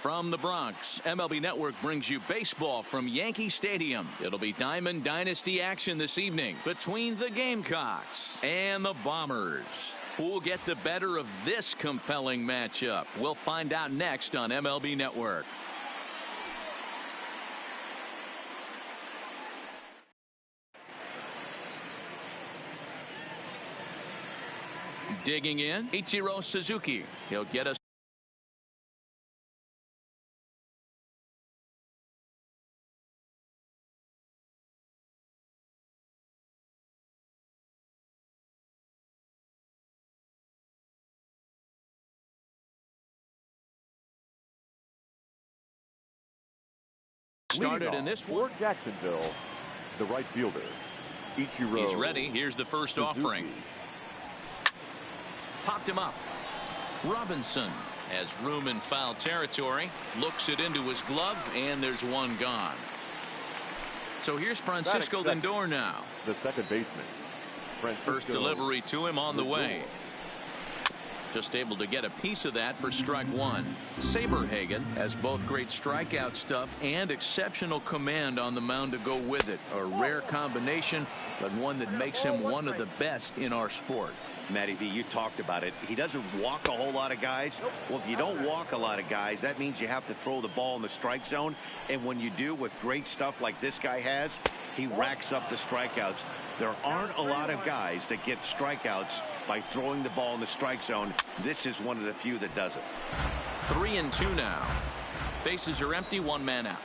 From the Bronx, MLB Network brings you baseball from Yankee Stadium. It'll be Diamond Dynasty action this evening between the Gamecocks and the Bombers. Who'll get the better of this compelling matchup? We'll find out next on MLB Network. Digging in, Ichiro Suzuki. He'll get us. Started in this one. For Jacksonville, the right fielder, Ichiro. He's ready. Here's the first Suzuki. offering. Popped him up. Robinson has room in foul territory. Looks it into his glove, and there's one gone. So here's Francisco Lindor now. The second baseman. Francisco First delivery to him on the way. Just able to get a piece of that for strike one. Saberhagen has both great strikeout stuff and exceptional command on the mound to go with it. A rare combination, but one that makes him one of the best in our sport. Matty V, you talked about it. He doesn't walk a whole lot of guys. Well, if you don't walk a lot of guys, that means you have to throw the ball in the strike zone. And when you do with great stuff like this guy has, he racks up the strikeouts. There aren't a lot of guys that get strikeouts by throwing the ball in the strike zone. This is one of the few that does it. 3-2 now. Bases are empty, one man out.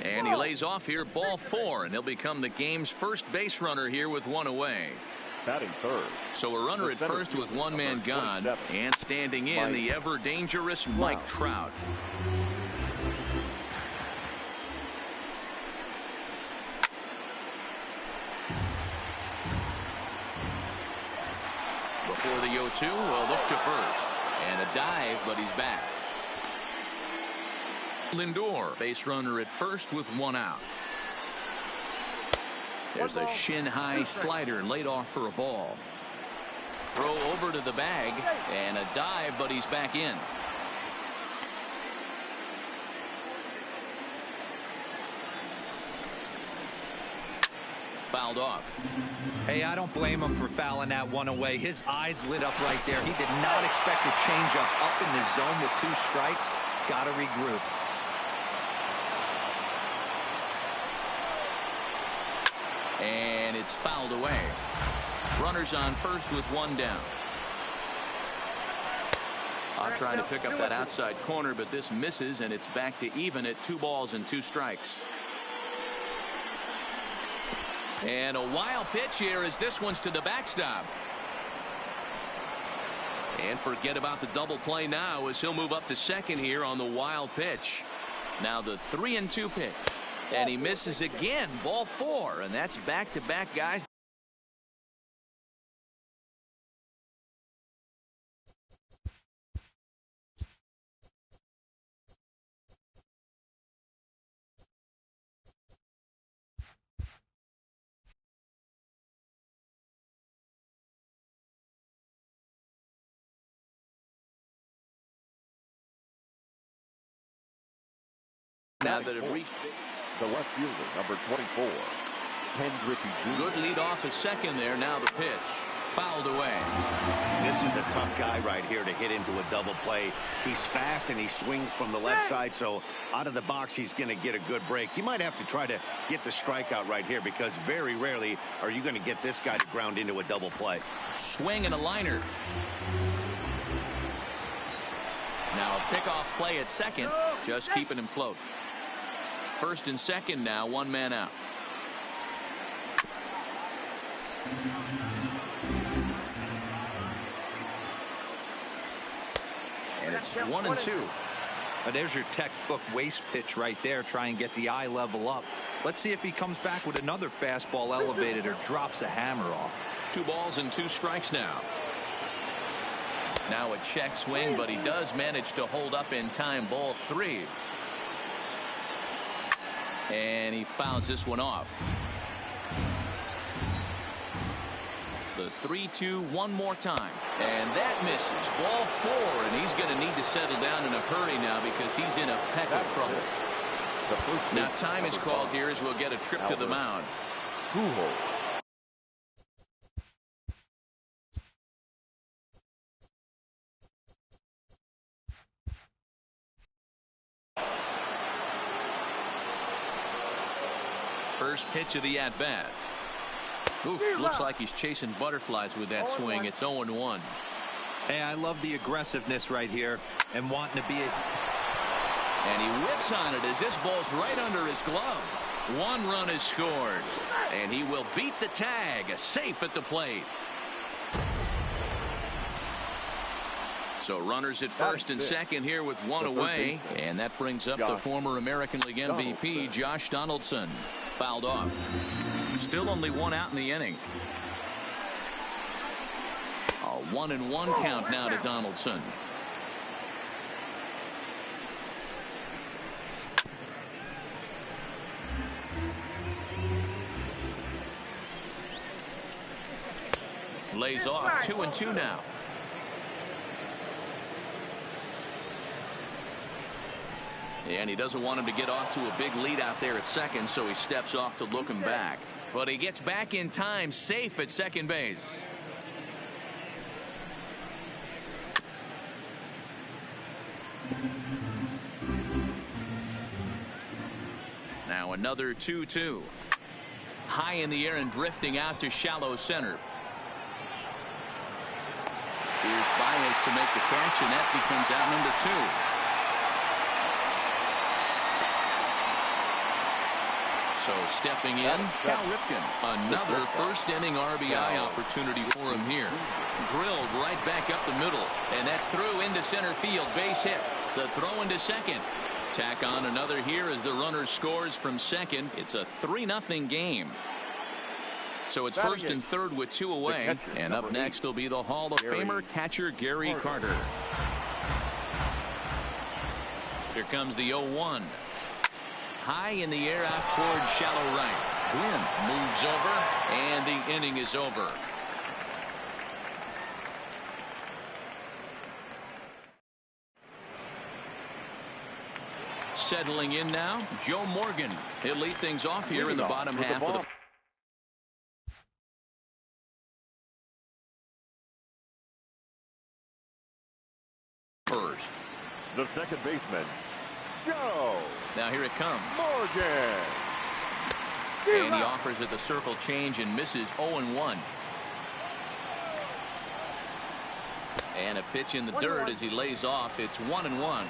And he lays off here, ball 4, and he'll become the game's first base runner here with one away. Batting third. So a runner at first with one man gone, and standing in the ever dangerous Mike Trout. Before the 0-2, we'll look to first, and a dive, but he's back. Lindor, base runner at first with one out. There's a shin-high slider laid off for a ball. Throw over to the bag, and a dive, but he's back in. Fouled off. Hey, I don't blame him for fouling that one away. His eyes lit up right there. He did not expect a changeup up in the zone with 2 strikes. Got to regroup. And it's fouled away. Runners on first with one down. I'll try to pick up that outside corner, but this misses, and it's back to even at 2 balls and 2 strikes. And a wild pitch here as this one's to the backstop. And forget about the double play now as he'll move up to second here on the wild pitch. Now the 3-2 pitch. And he misses again, ball 4, and that's back-to-back guys. Now that have reached the left fielder, number 24, Ken Griffey Jr. Good lead off at second there. Now the pitch. Fouled away. This is a tough guy right here to hit into a double play. He's fast and he swings from the left side, so out of the box he's going to get a good break. You might have to try to get the strikeout right here because very rarely are you going to get this guy to ground into a double play. Swing and a liner. Now a pickoff play at second, just keeping him close. First and second now, one man out. And it's 1-2. Now there's your textbook waste pitch right there. Try and get the eye level up. Let's see if he comes back with another fastball elevated or drops a hammer off. 2 balls and 2 strikes now. Now a check swing, but he does manage to hold up in time. Ball 3. And he fouls this one off. The 3-2 one more time. And that misses. Ball 4, and he's going to need to settle down in a hurry now because he's in a peck of trouble. Now time is called here as we'll get a trip to the mound. First pitch of the at-bat. Looks like he's chasing butterflies with that swing. It's 0-1. Hey, I love the aggressiveness right here and wanting to be And he whips on it as this ball's right under his glove. 1 run is scored. And he will beat the tag. Safe at the plate. So runners at first and second here with 1 away. And that brings up the former American League MVP, Josh Donaldson. Fouled off. Still only 1 out in the inning. A 1-1 count now to Donaldson. Lays off. 2-2 now. And he doesn't want him to get off to a big lead out there at second, so he steps off to look him back. But he gets back in time, safe at second base. Now another 2-2. High in the air and drifting out to shallow center. Here's Baez to make the catch, and that becomes out number 2. So stepping in, Cal Ripken. Another first inning RBI opportunity for him here. Drilled right back up the middle. And that's through into center field. Base hit. The throw into second. Tack on another here as the runner scores from second. It's a 3-0 game. So it's first and third with 2 away. And up next will be the Hall of Famer catcher Gary Carter. Here comes the 0-1. High in the air out towards shallow right. Gwynn moves over, and the inning is over. Settling in now, Joe Morgan. He'll lead things off here in the bottom half of the first. The second baseman, Joe. Now here it comes. Morgan. And he offers it the circle change and misses 0-1. And a pitch in the dirt as he lays off. It's 1-1.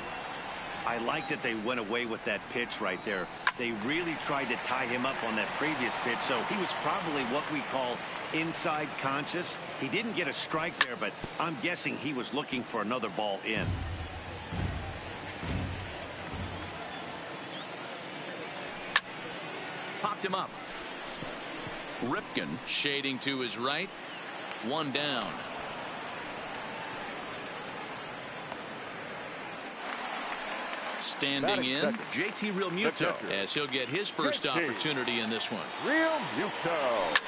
I like that they went away with that pitch right there. They really tried to tie him up on that previous pitch, so he was probably what we call inside conscious. He didn't get a strike there, but I'm guessing he was looking for another ball in. Popped him up. Ripken shading to his right. 1 down. Standing in, JT Realmuto, as he'll get his first opportunity in this one. Realmuto.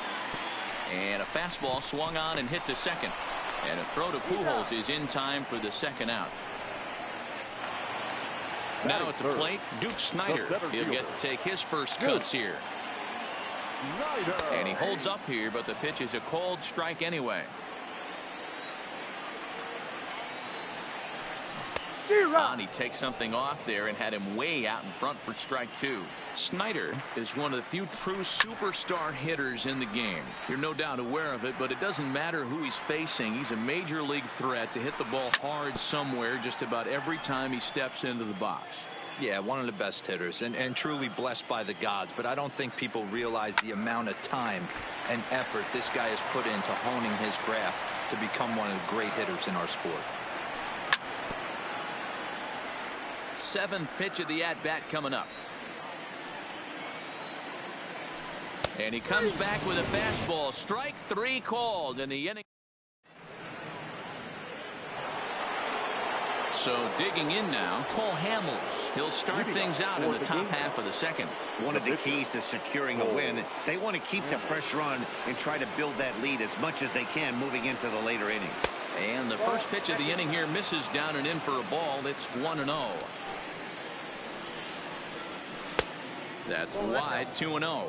And a fastball swung on and hit to second. And a throw to Pujols is in time for the second out. Now at the plate, Duke Snider. He'll get to take his first cuts here. And he holds up here, but the pitch is a cold strike anyway. And he takes something off there and had him way out in front for strike 2. Snider is one of the few true superstar hitters in the game. You're no doubt aware of it, but it doesn't matter who he's facing. He's a major league threat to hit the ball hard somewhere just about every time he steps into the box. Yeah, one of the best hitters and truly blessed by the gods, but I don't think people realize the amount of time and effort this guy has put into honing his craft to become one of the great hitters in our sport. 7th pitch of the at-bat coming up. And he comes back with a fastball. Strike 3 called in the inning. So digging in now, Cole Hamels. He'll start things out in the top half of the second. One of the keys to securing a win, they want to keep the pressure on and try to build that lead as much as they can moving into the later innings. And the first pitch of the inning here misses down and in for a ball. It's 1-0. That's wide, 2-0.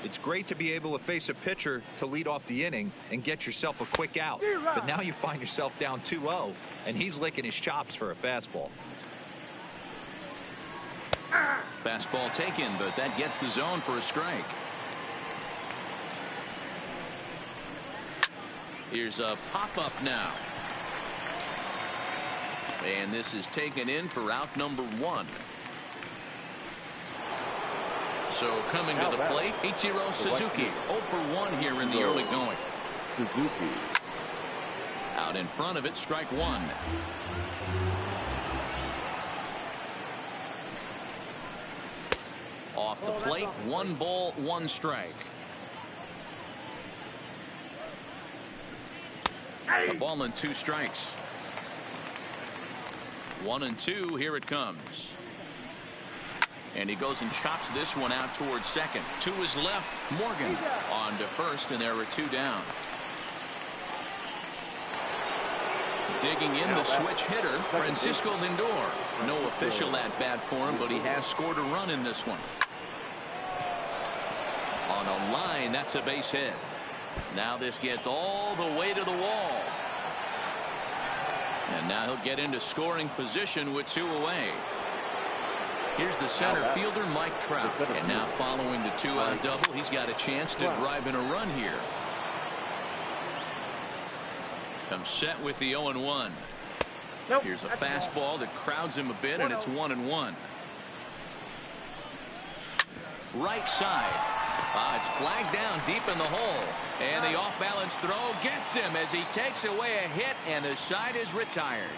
It's great to be able to face a pitcher to lead off the inning and get yourself a quick out. But now you find yourself down 2-0, and he's licking his chops for a fastball. Fastball taken, but that gets the zone for a strike. Here's a pop-up now. And this is taken in for out number 1. So coming to the plate, Ichiro Suzuki. 0 for 1 here in the early going. Suzuki. Out in front of it, strike 1. Off the plate, 1 ball, 1 strike. A ball and 2 strikes. 1-2, here it comes. And he goes and chops this one out towards second. To his left, Morgan on to first, and there are 2 down. Digging in the switch hitter, Francisco Lindor. No official at bat for him, but he has scored a run in this one. On a line, that's a base hit. Now this gets all the way to the wall. And now he'll get into scoring position with 2 away. Here's the center fielder, Mike Trout. And now following the 2-out double, he's got a chance to drive in a run here. Comes set with the 0-1. Here's a fastball that crowds him a bit, and it's 1-1. Right side. It's flagged down deep in the hole. And the off-balance throw gets him as he takes away a hit, and the side is retired.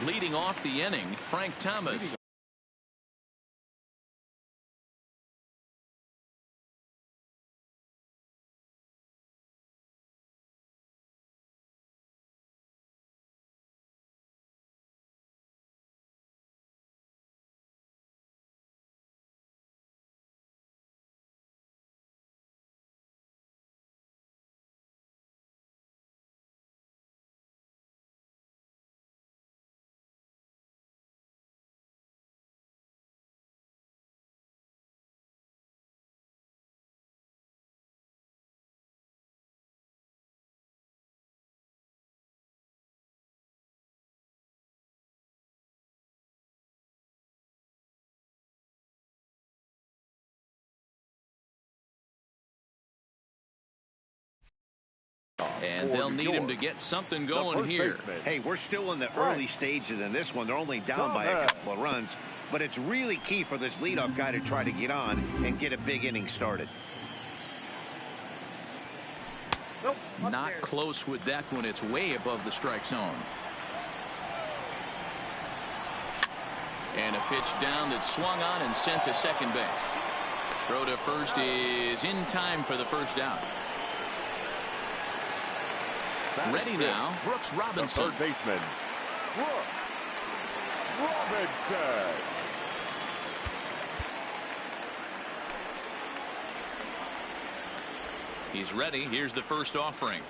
Leading off the inning, Frank Thomas. And they'll need him to get something going here. Hey, we're still in the early stages in this one. They're only down by a couple of runs, but it's really key for this leadoff guy to try to get on and get a big inning started. Not close with that one. It's way above the strike zone. And a pitch down that's swung on and sent to second base. Throw to first is in time for the first out. Ready now, Brooks Robinson. The third baseman, Brooks Robinson. He's ready. Here's the first offering.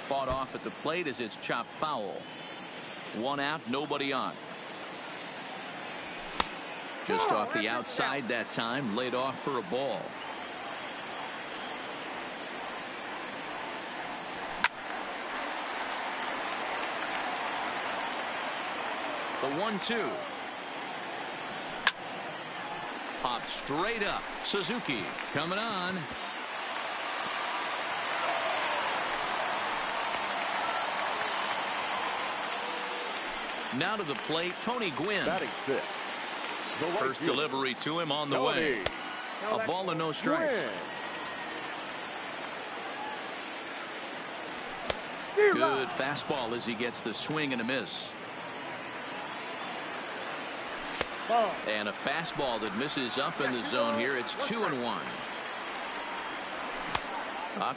Fought off at the plate as it's chopped foul. 1 out, nobody on. Just off the outside that time, laid off for a ball. The 1-2. Popped straight up. Suzuki coming on. Now to the plate, Tony Gwynn. Batting fifth. First delivery to him on the way. A ball and no strikes. Good fastball as he gets the swing and a miss. And a fastball that misses up in the zone here. It's 2-1.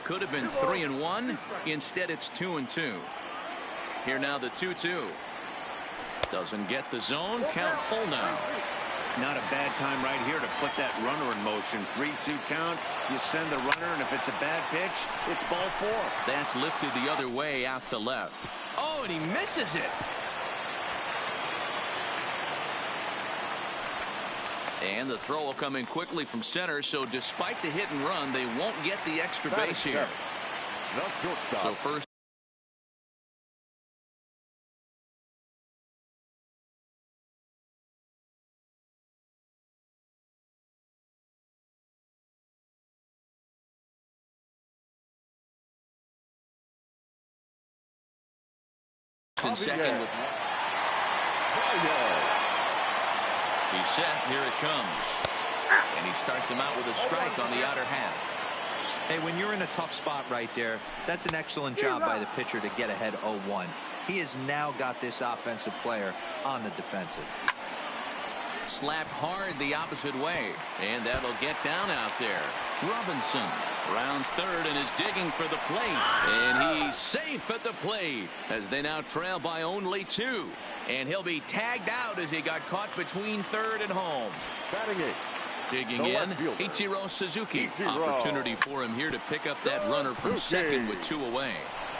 Could have been 3-1. Instead, it's 2-2. Here now the 2-2. Doesn't get the zone. Count full now. Not a bad time right here to put that runner in motion. 3-2 count. You send the runner, and if it's a bad pitch, it's ball 4. That's lifted the other way out to left. Oh, and he misses it. And the throw will come in quickly from center, so despite the hit and run, they won't get the extra base here. So first. In second with he's set. Here it comes. And he starts him out with a strike on the outer half. Hey, when you're in a tough spot right there, that's an excellent job by the pitcher to get ahead 0-1. He has now got this offensive player on the defensive. Slapped hard the opposite way, and that'll get down out there. Robinson rounds third and is digging for the plate, and he's safe at the plate as they now trail by only 2. And he'll be tagged out as he got caught between third and home. Batting it. Digging in, Ichiro Suzuki. Opportunity for him here to pick up that runner from second with 2 away.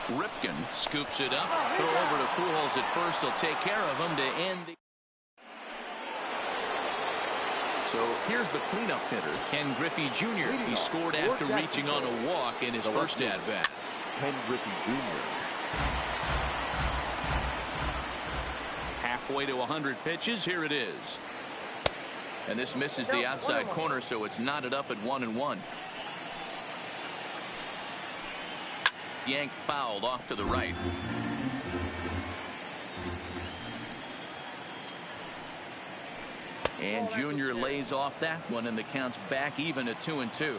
Ripken scoops it up. Throw over to Pujols at first. He'll take care of him to end the. So here's the cleanup hitter, Ken Griffey Jr. He scored after reaching on a walk in his first at-bat. Ken Griffey Jr. Halfway to 100 pitches. Here it is. And this misses the outside corner, so it's knotted up at 1-1. Yanked fouled off to the right. And Junior lays off that one, and the count's back even at 2-2.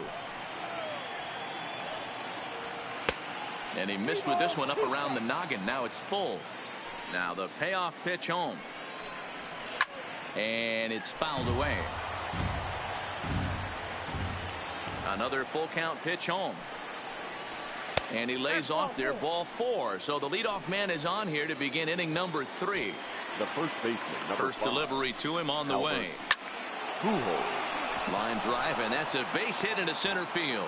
And he missed with this one up around the noggin. Now it's full. Now the payoff pitch home. And it's fouled away. Another full count pitch home. And he lays off there, ball 4. So the leadoff man is on here to begin inning number 3. The first baseman, number 5. Delivery to him on the way. Pujols. Line drive, and that's a base hit into center field.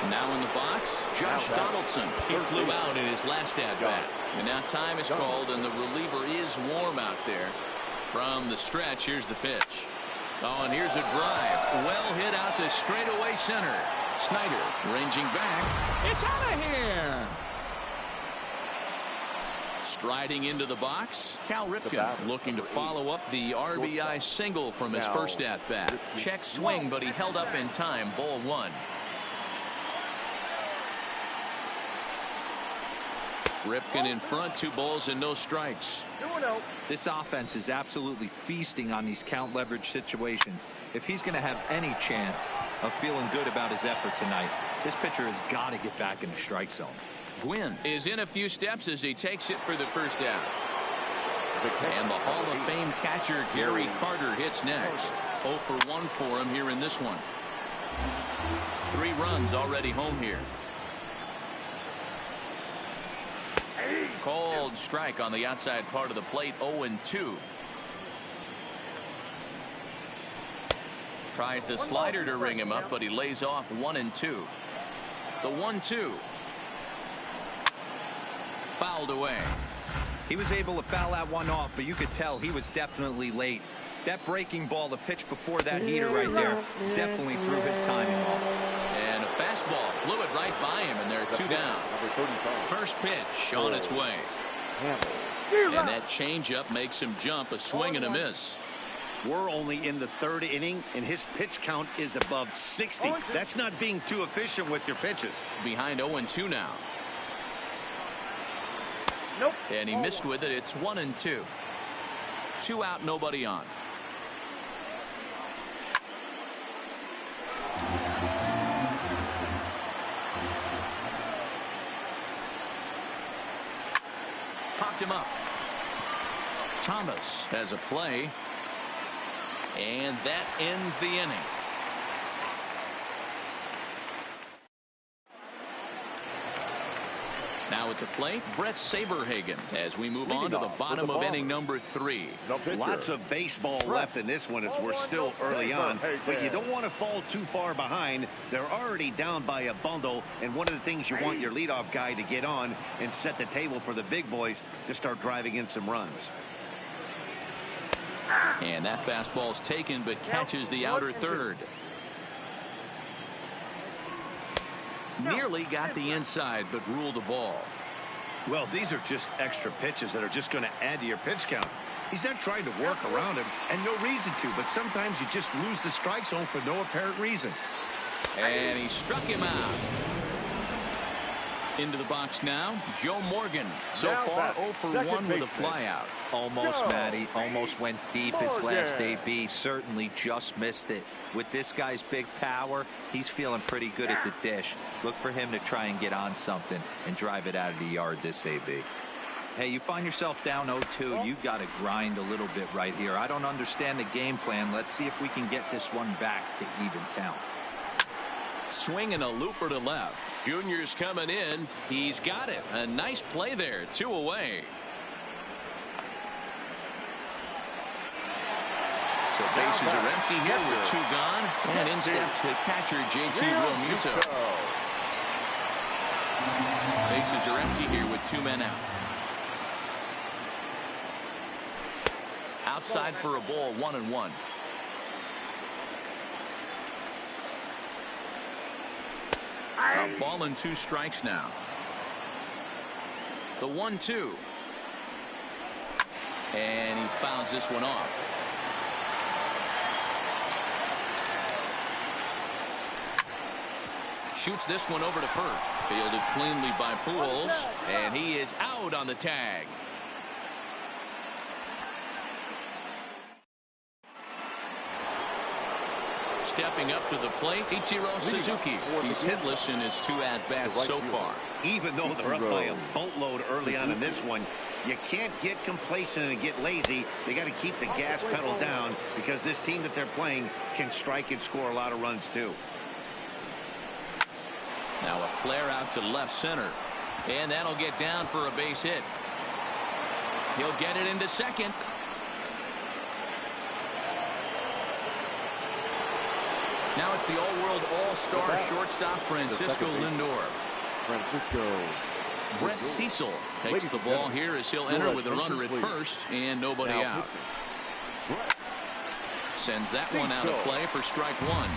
Now in the box, Josh Donaldson. He flew out in his last at-bat. And now time is called, and the reliever is warm out there. From the stretch, here's the pitch. Oh, and here's a drive. Well hit out to straightaway center. Snyder ranging back. It's out of here. Striding into the box, Cal Ripken looking to follow up the RBI single from his first at-bat. Check swing, but he held up in time. Ball 1. Ripken in front, 2 balls and no strikes. This offense is absolutely feasting on these count leverage situations. If he's going to have any chance of feeling good about his effort tonight, this pitcher has got to get back in the strike zone. Gwynn is in a few steps as he takes it for the first out. And the Hall of Fame catcher Gary Carter hits next. 0 for 1 for him here in this one. 3 runs already home here. Called strike on the outside part of the plate. 0-2. Tries the slider to ring him up, but he lays off 1-2. The 1-2. Fouled away. He was able to foul that one off, but you could tell he was definitely late. That breaking ball, the pitch before that heater right there, definitely threw his timing off. And a fastball flew it right by him, and there are 2 down. First pitch on its way. And that changeup makes him jump. A swing and a miss. We're only in the 3rd inning, and his pitch count is above 60. That's not being too efficient with your pitches. Behind 0-2 now. And he missed with it. It's 1-2. 2 out, nobody on. Popped him up. Thomas has a play. And that ends the inning. Now at the plate, Brett Saberhagen as we move on to the bottom of inning number 3. Lots of baseball left in this one as we're still early on, but you don't want to fall too far behind. They're already down by a bundle, and one of the things you want your leadoff guy to get on and set the table for the big boys to start driving in some runs. And that fastball's taken but catches the outer third. Nearly got the inside, but ruled the ball. Well, these are just extra pitches that are just going to add to your pitch count. He's not trying to work around him, and no reason to, but sometimes you just lose the strike zone for no apparent reason. And he struck him out. Into the box now, Joe Morgan. So far, 0 for 1 with a flyout. Almost, Matty. Almost went deep his last AB. Certainly just missed it. With this guy's big power, he's feeling pretty good at the dish. Look for him to try and get on something and drive it out of the yard this AB. Hey, you find yourself down 0-2. You've got to grind a little bit right here. I don't understand the game plan. Let's see if we can get this one back to even count. Swinging a looper to left. Junior's coming in. He's got it. A nice play there. 2 away. So bases are empty here with 2 gone. And in steps the catcher, JT Realmuto. Bases are empty here with 2 men out. Outside for a ball, 1-1. A ball and 2 strikes now. The 1-2. And he fouls this one off. Shoots this one over to first. Fielded cleanly by Pujols. And he is out on the tag. Stepping up to the plate, Ichiro Suzuki. He's hitless in his 2 at-bats so far. Even though they're up by a boatload early on in this one, you can't get complacent and get lazy. They got to keep the gas pedal down because this team that they're playing can strike and score a lot of runs too. Now a flare out to left center. And that'll get down for a base hit. He'll get it into second. Now it's the all-world all-star shortstop Francisco Lindor. Brett Cecil takes the ball here as he'll enter with a runner at first and nobody out. Sends that one out of play for strike 1.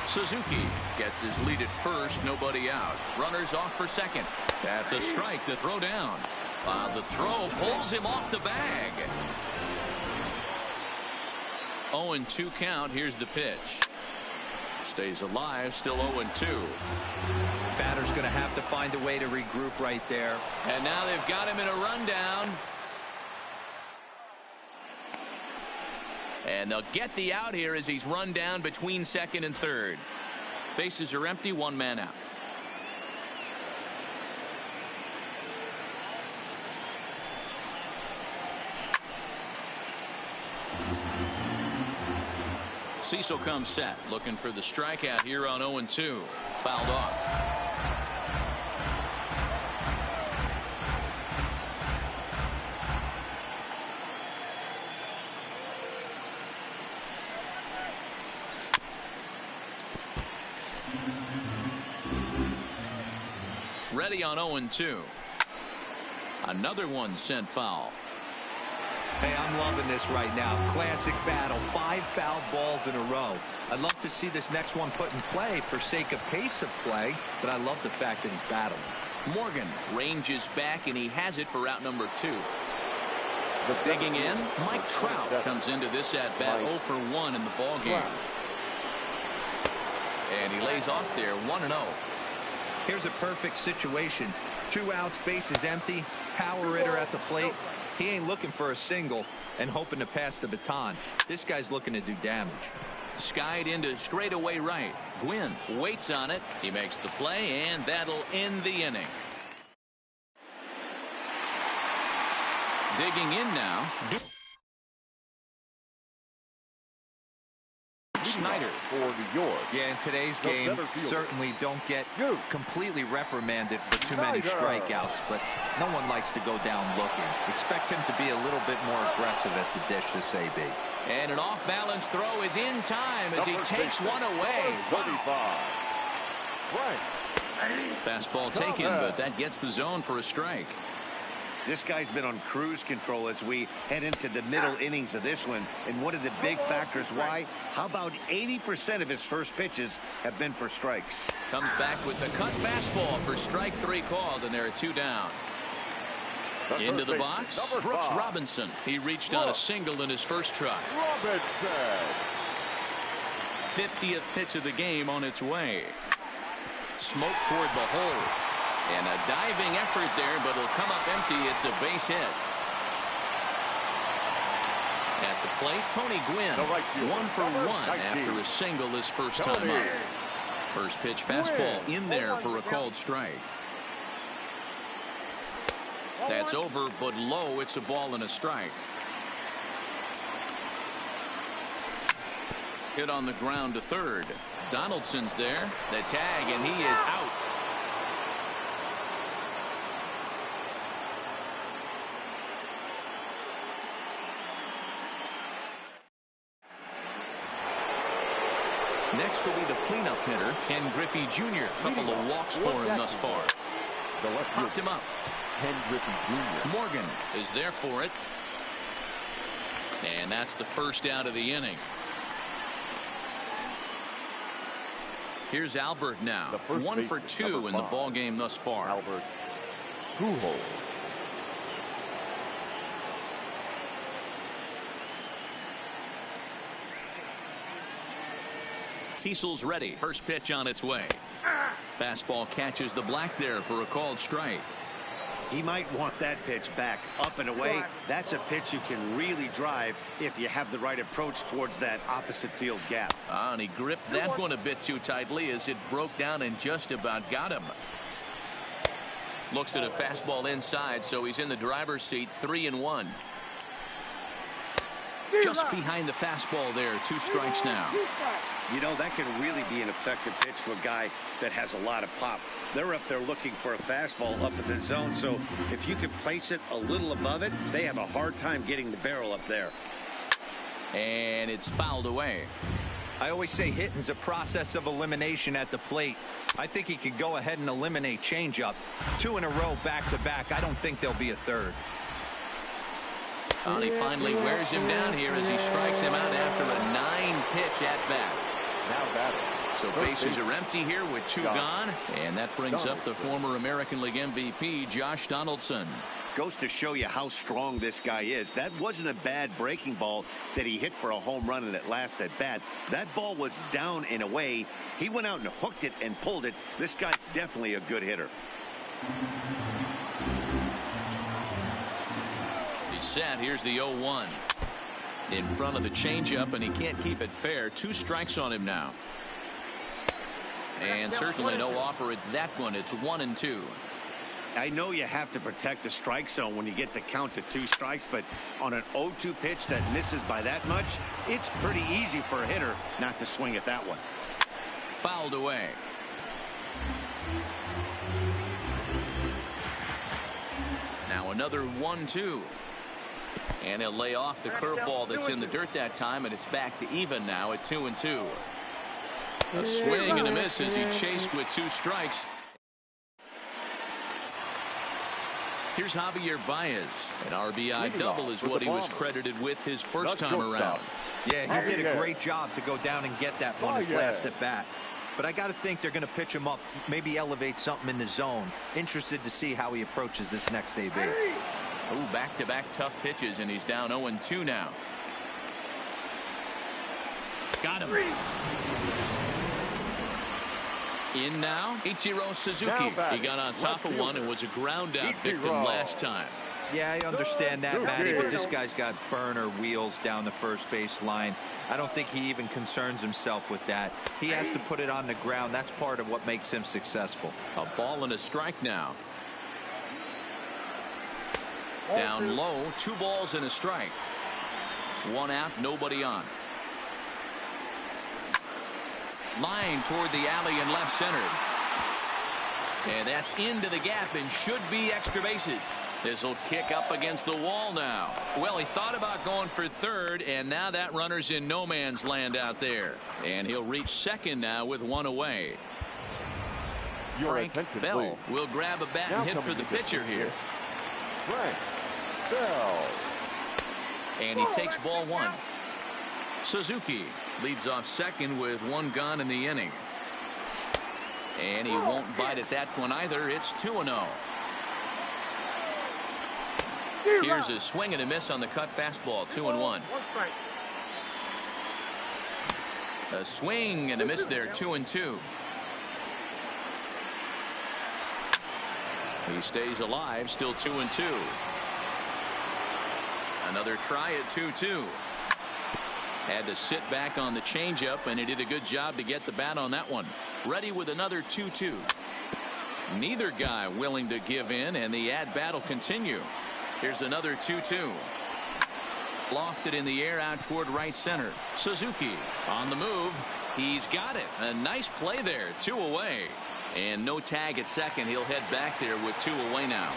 Suzuki gets his lead at first, nobody out. Runners off for second. That's a strike to throw down. The throw pulls him off the bag. 0-2 count. Here's the pitch. Stays alive, still 0-2. Batter's going to have to find a way to regroup right there. And now they've got him in a rundown. And they'll get the out here as he's run down between second and third. Bases are empty, 1 man out. Cecil comes set, looking for the strikeout here on 0-2. Fouled off. Ready on 0-2. Another one sent foul. Hey, I'm loving this right now. Classic battle. 5 foul balls in a row. I'd love to see this next one put in play for sake of pace of play, but I love the fact that he's battling. Morgan ranges back, and he has it for out number 2. Digging in, Mike Trout comes into this at-bat 0 for 1 in the ballgame. And he lays off there, 1-0. Here's a perfect situation. 2 outs, bases empty, power hitter at the plate. He ain't looking for a single and hoping to pass the baton. This guy's looking to do damage. Skied into straightaway right. Gwynn waits on it. He makes the play, and that'll end the inning. Digging in now. yours. Yeah, in today's game, certainly don't get completely reprimanded for too many strikeouts, but no one likes to go down looking. Expect him to be a little bit more aggressive at the dish this AB. And an off-balance throw is in time as he takes one away. Fastball taken, but that gets the zone for a strike. This guy's been on cruise control as we head into the middle innings of this one. And one of the big factors why, how about 80% of his first pitches have been for strikes? Comes back with the cut fastball for strike 3 called, and there are 2 down. Into the box, Brooks Robinson. He reached on a single in his first try. 50th pitch of the game on its way. Smoke toward the hole. And a diving effort there, but it'll come up empty. It's a base hit. At the plate, Tony Gwynn, 1 for 1 after a single his first time up. First pitch fastball in there for a called strike. That's over, but low. It's a ball and a strike. Hit on the ground to third. Donaldson's there. The tag, and he is out. Next will be the cleanup hitter, Ken Griffey Jr. Couple of walks for him thus far. Popped him up. Ken Griffey Jr. Morgan is there for it. And that's the first out of the inning. Here's Albert now. 1 for 2 in the ball game thus far. Albert Pujols. Cecil's ready. First pitch on its way. Fastball catches the black there for a called strike. He might want that pitch back up and away. That's a pitch you can really drive if you have the right approach towards that opposite field gap. And he gripped that one a bit too tightly as it broke down and just about got him. Looks at a fastball inside, so he's in the driver's seat. 3-1. Just behind the fastball there. 2 strikes now. You know, that can really be an effective pitch to a guy that has a lot of pop. They're up there looking for a fastball up in the zone, so if you can place it a little above it, they have a hard time getting the barrel up there. And it's fouled away. I always say hitting's a process of elimination at the plate. I think he could go ahead and eliminate changeup. 2 in a row back-to-back. I don't think there'll be a third. And he finally wears him down here as he strikes him out after a 9-pitch at-bat. Now batting. So bases are empty here with 2 gone. And that brings up the former American League MVP, Josh Donaldson. Goes to show you how strong this guy is. That wasn't a bad breaking ball that he hit for a home run in that last at bat. That ball was down and away. He went out and hooked it and pulled it. This guy's definitely a good hitter. He's set. Here's the 0-1. In front of the changeup, and he can't keep it fair. 2 strikes on him now. And certainly no offer at that one. It's 1-2. I know you have to protect the strike zone when you get the count to 2 strikes, but on an 0-2 pitch that misses by that much, it's pretty easy for a hitter not to swing at that one. Fouled away. Now another 1-2. And he'll lay off the curveball that's in the dirt that time, and it's back to even now at 2-2. A swing and a miss as he chased with 2 strikes. Here's Javier Baez. An RBI double is what he was credited with his first time around. Yeah, he did a great job to go down and get that one his last at bat. But I got to think they're going to pitch him up, maybe elevate something in the zone. Interested to see how he approaches this next AB. Ooh, back-to-back tough pitches, and he's down 0-2 now. Got him. In now, Ichiro Suzuki. He got on top of one and was a ground-out victim last time. Yeah, I understand that, Matty, but this guy's got burner wheels down the first base line. I don't think he even concerns himself with that. He has to put it on the ground. That's part of what makes him successful. A ball and a strike now. Down low, 2 balls and a strike. 1 out, nobody on. Line toward the alley and left center. And that's into the gap and should be extra bases. This will kick up against the wall now. Well, he thought about going for third, and now that runner's in no man's land out there. And he'll reach second now with one away. Frank Bell will grab a bat and hit for the pitcher here. Frank Bell. And he takes ball one. Suzuki leads off second with one gone in the inning. And he won't bite at that one either. It's 2-0. Here's a swing and a miss on the cut fastball. 2-1. A swing and a miss there. 2-2. He stays alive. Still 2-2. Another try at 2-2. Had to sit back on the changeup, and he did a good job to get the bat on that one. Ready with another 2-2. Neither guy willing to give in, and the at-bat will continue. Here's another 2-2. Lofted in the air out toward right center. Suzuki on the move. He's got it. A nice play there. 2 away. And no tag at second. He'll head back there with 2 away now.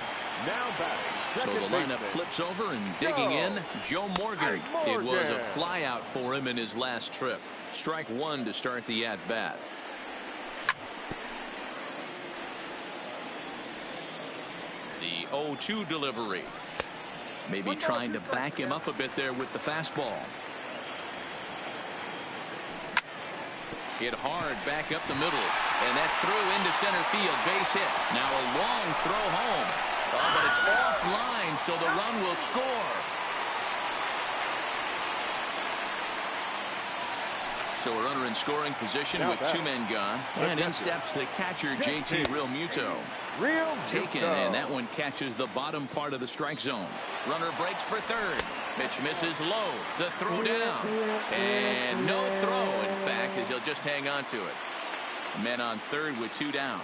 Now batting. So the lineup flips over, and digging in, Joe Morgan. It was a fly out for him in his last trip. Strike one to start the at-bat. The 0-2 delivery. Maybe trying to back him up a bit there with the fastball. Hit hard back up the middle, and that's through into center field. Base hit. Now a long throw home. Oh, but it's offline, so the run will score. So a runner in scoring position with 2 men gone. And in steps the catcher, JT Realmuto. Taken, and that one catches the bottom part of the strike zone. Runner breaks for third. Pitch misses low. The throw down. And no throw, in fact, as he'll just hang on to it. Men on third with 2 down.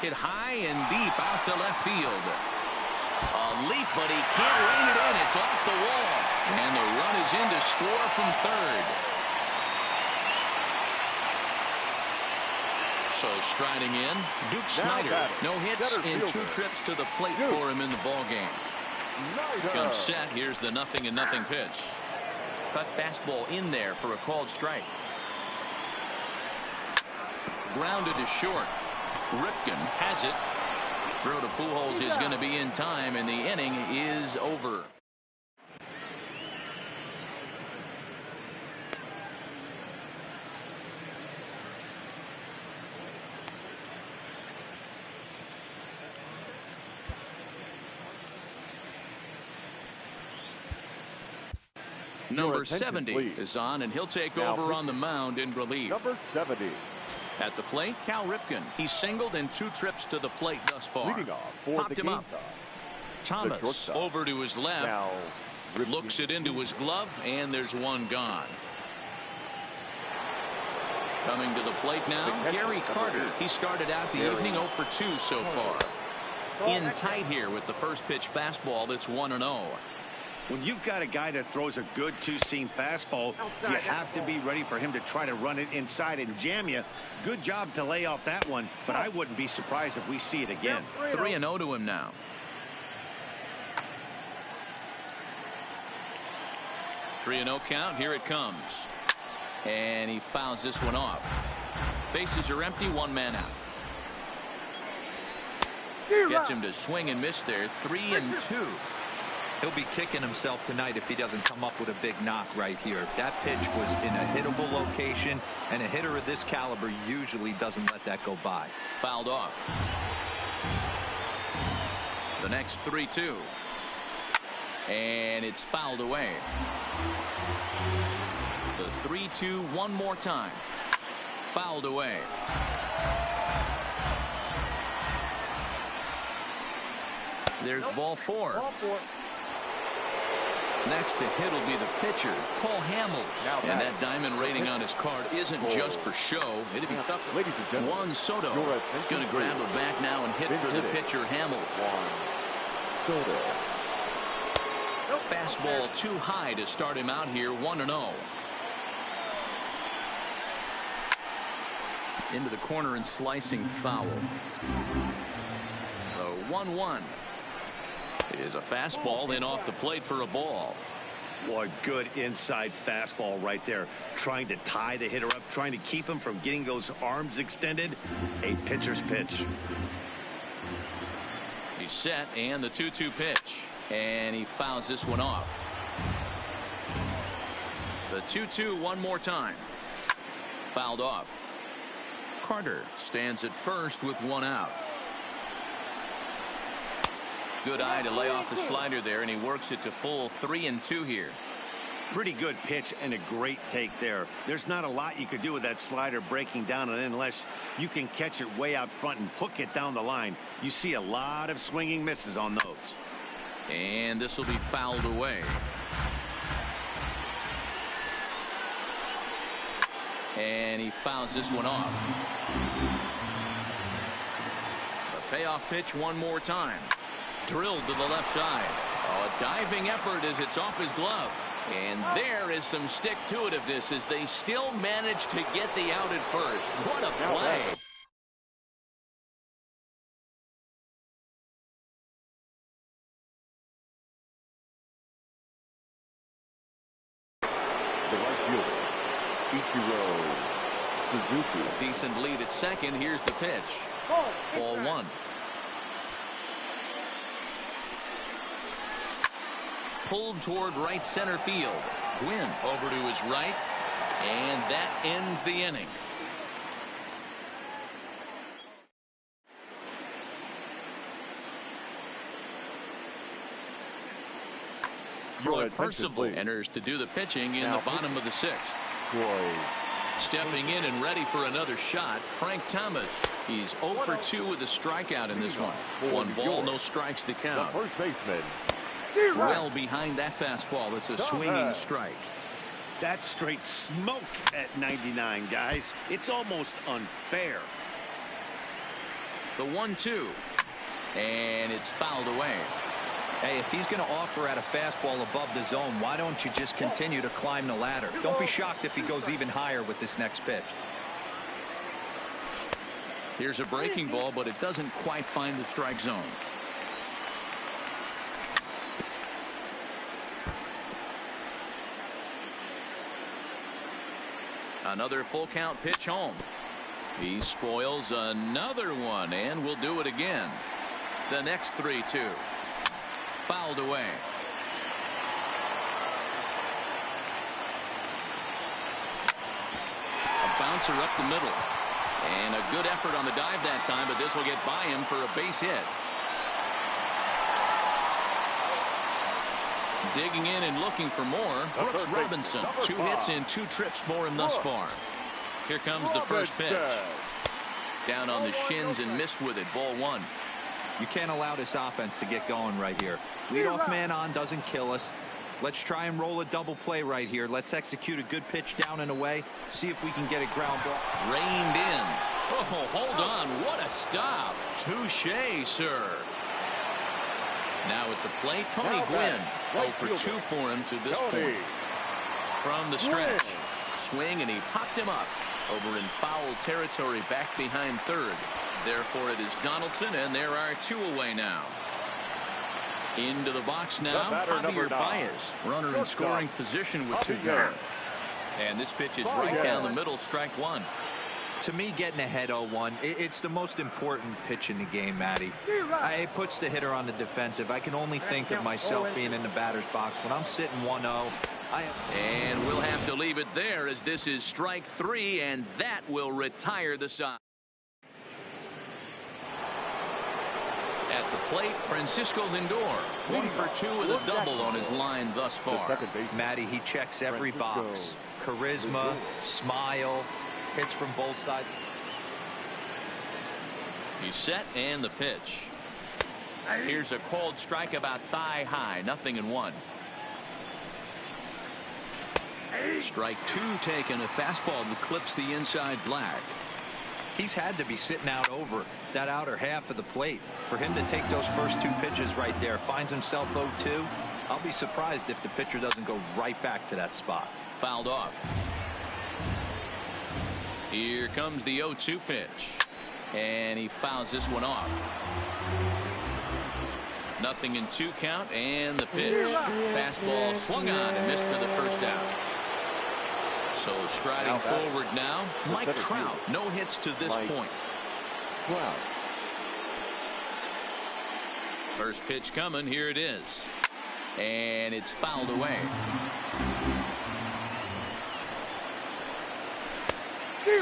Hit high and deep out to left field. A leap, but he can't rein it in. It's off the wall. And the run is in to score from third. So striding in, Duke Snyder. No hits in 2 trips to the plate for him in the ball game. Comes set. Here's the 0-0 pitch. Cut fastball in there for a called strike. Grounded to short. Ripken has it. Throw to Pujols is going to be in time, and the inning is over. Number 70 is on, and he'll take over on the mound in relief. Number 70. At the plate, Cal Ripken. He's singled in 2 trips to the plate thus far. Popped him up. Thomas over to his left. Now, looks it into his glove, and there's one gone. Coming to the plate now, Gary Carter. He started out the evening 0 for 2 so far. In tight here with the first pitch fastball. That's 1-0. When you've got a guy that throws a good 2-seam fastball, you have to be ready for him to try to run it inside and jam you. Good job to lay off that one, but I wouldn't be surprised if we see it again. 3-0 to him now. Three 3-0 count. Here it comes. And he fouls this one off. Bases are empty. 1 man out. Gets him to swing and miss there. 3-2. He'll be kicking himself tonight if he doesn't come up with a big knock right here. That pitch was in a hittable location, and a hitter of this caliber usually doesn't let that go by. Fouled off. The next 3-2. And it's fouled away. The 3-2 one more time. Fouled away. There's ball 4. Next to hit will be the pitcher, Cole Hamels. And that diamond rating on his card isn't just for show. It'd be tough. Juan Soto is going to grab a back now and hit for the pitcher, Hamels. Fastball too high to start him out here, 1-0. into the corner and slicing foul. The 1-1 is a fastball then off the plate for a ball. Boy, good inside fastball right there. Trying to tie the hitter up, trying to keep him from getting those arms extended. A pitcher's pitch. He's set, and the 2-2 pitch. And he fouls this one off. The 2-2 one more time. Fouled off. Carter stands at first with one out. Good eye to lay off the slider there, and he works it to full 3-2 here. Pretty good pitch and a great take there. There's not a lot you could do with that slider breaking down, and unless you can catch it way out front and hook it down the line, you see a lot of swinging misses on those. And this will be fouled away. And he fouls this one off. The payoff pitch one more time. Drilled to the left side. Oh, a diving effort as it's off his glove. And there is some stick-to-itiveness as they still manage to get the out at first. What a play. The right fielder, Ichiro Suzuki. Decent lead at second. Here's the pitch. Ball one. Pulled toward right center field. Gwynn over to his right, and that ends the inning. Troy Percival enters to do the pitching in the bottom of the sixth. Stepping in and ready for another shot, Frank Thomas. He's 0 for 2 with a strikeout in this one. 1 ball, no strikes to count. The first baseman. Well behind that fastball. It's a swinging strike. That's straight smoke at 99, guys. It's almost unfair. The 1-2. And it's fouled away. Hey, if he's going to offer at a fastball above the zone, why don't you just continue to climb the ladder? Don't be shocked if he goes even higher with this next pitch. Here's a breaking ball, but it doesn't quite find the strike zone. Another full count pitch home. He spoils another one, and will do it again. The next 3-2. Fouled away. A bouncer up the middle. And a good effort on the dive that time, but this will get by him for a base hit. Digging in and looking for more, Brooks Robinson. 2 hits and 2 trips for him thus far. Here comes the first pitch. Down on the shins and missed with it. Ball one. You can't allow this offense to get going right here. Leadoff man on doesn't kill us. Let's try and roll a double play right here. Let's execute a good pitch down and away. See if we can get a ground ball. Reined in. Oh, hold on. What a stop. Touche, sir. Now at the plate, Tony Gwynn. 0 for 2 for him to this point. From the stretch. Swing, and he popped him up. Over in foul territory back behind third. Therefore, it is Donaldson, and there are 2 away now. Into the box now, Javier Baez. Runner in scoring position with 2 down. And this pitch is right down the middle, strike one. To me, getting ahead 0-1, it's the most important pitch in the game, Matty. It puts the hitter on the defensive. I can only think of myself being in the batter's box. When I'm sitting 1-0, and we'll have to leave it there as this is strike 3, and that will retire the side. At the plate, Francisco Lindor. 1 for 2 with a double on his line thus far. Matty, he checks every box. Charisma, smile, hits from both sides. He's set, and the pitch. Here's a called strike about thigh high. 0-1. Strike 2 taken. A fastball that clips the inside black. He's had to be sitting out over that outer half of the plate. For him to take those first 2 pitches right there, finds himself 0-2. I'll be surprised if the pitcher doesn't go right back to that spot. Fouled off. Here comes the 0-2 pitch. And he fouls this one off. 0-2 count, and the pitch. Fastball swung on and missed for the first out. So striding forward now, Mike Trout. No hits to this point. First pitch coming. Here it is. And it's fouled away.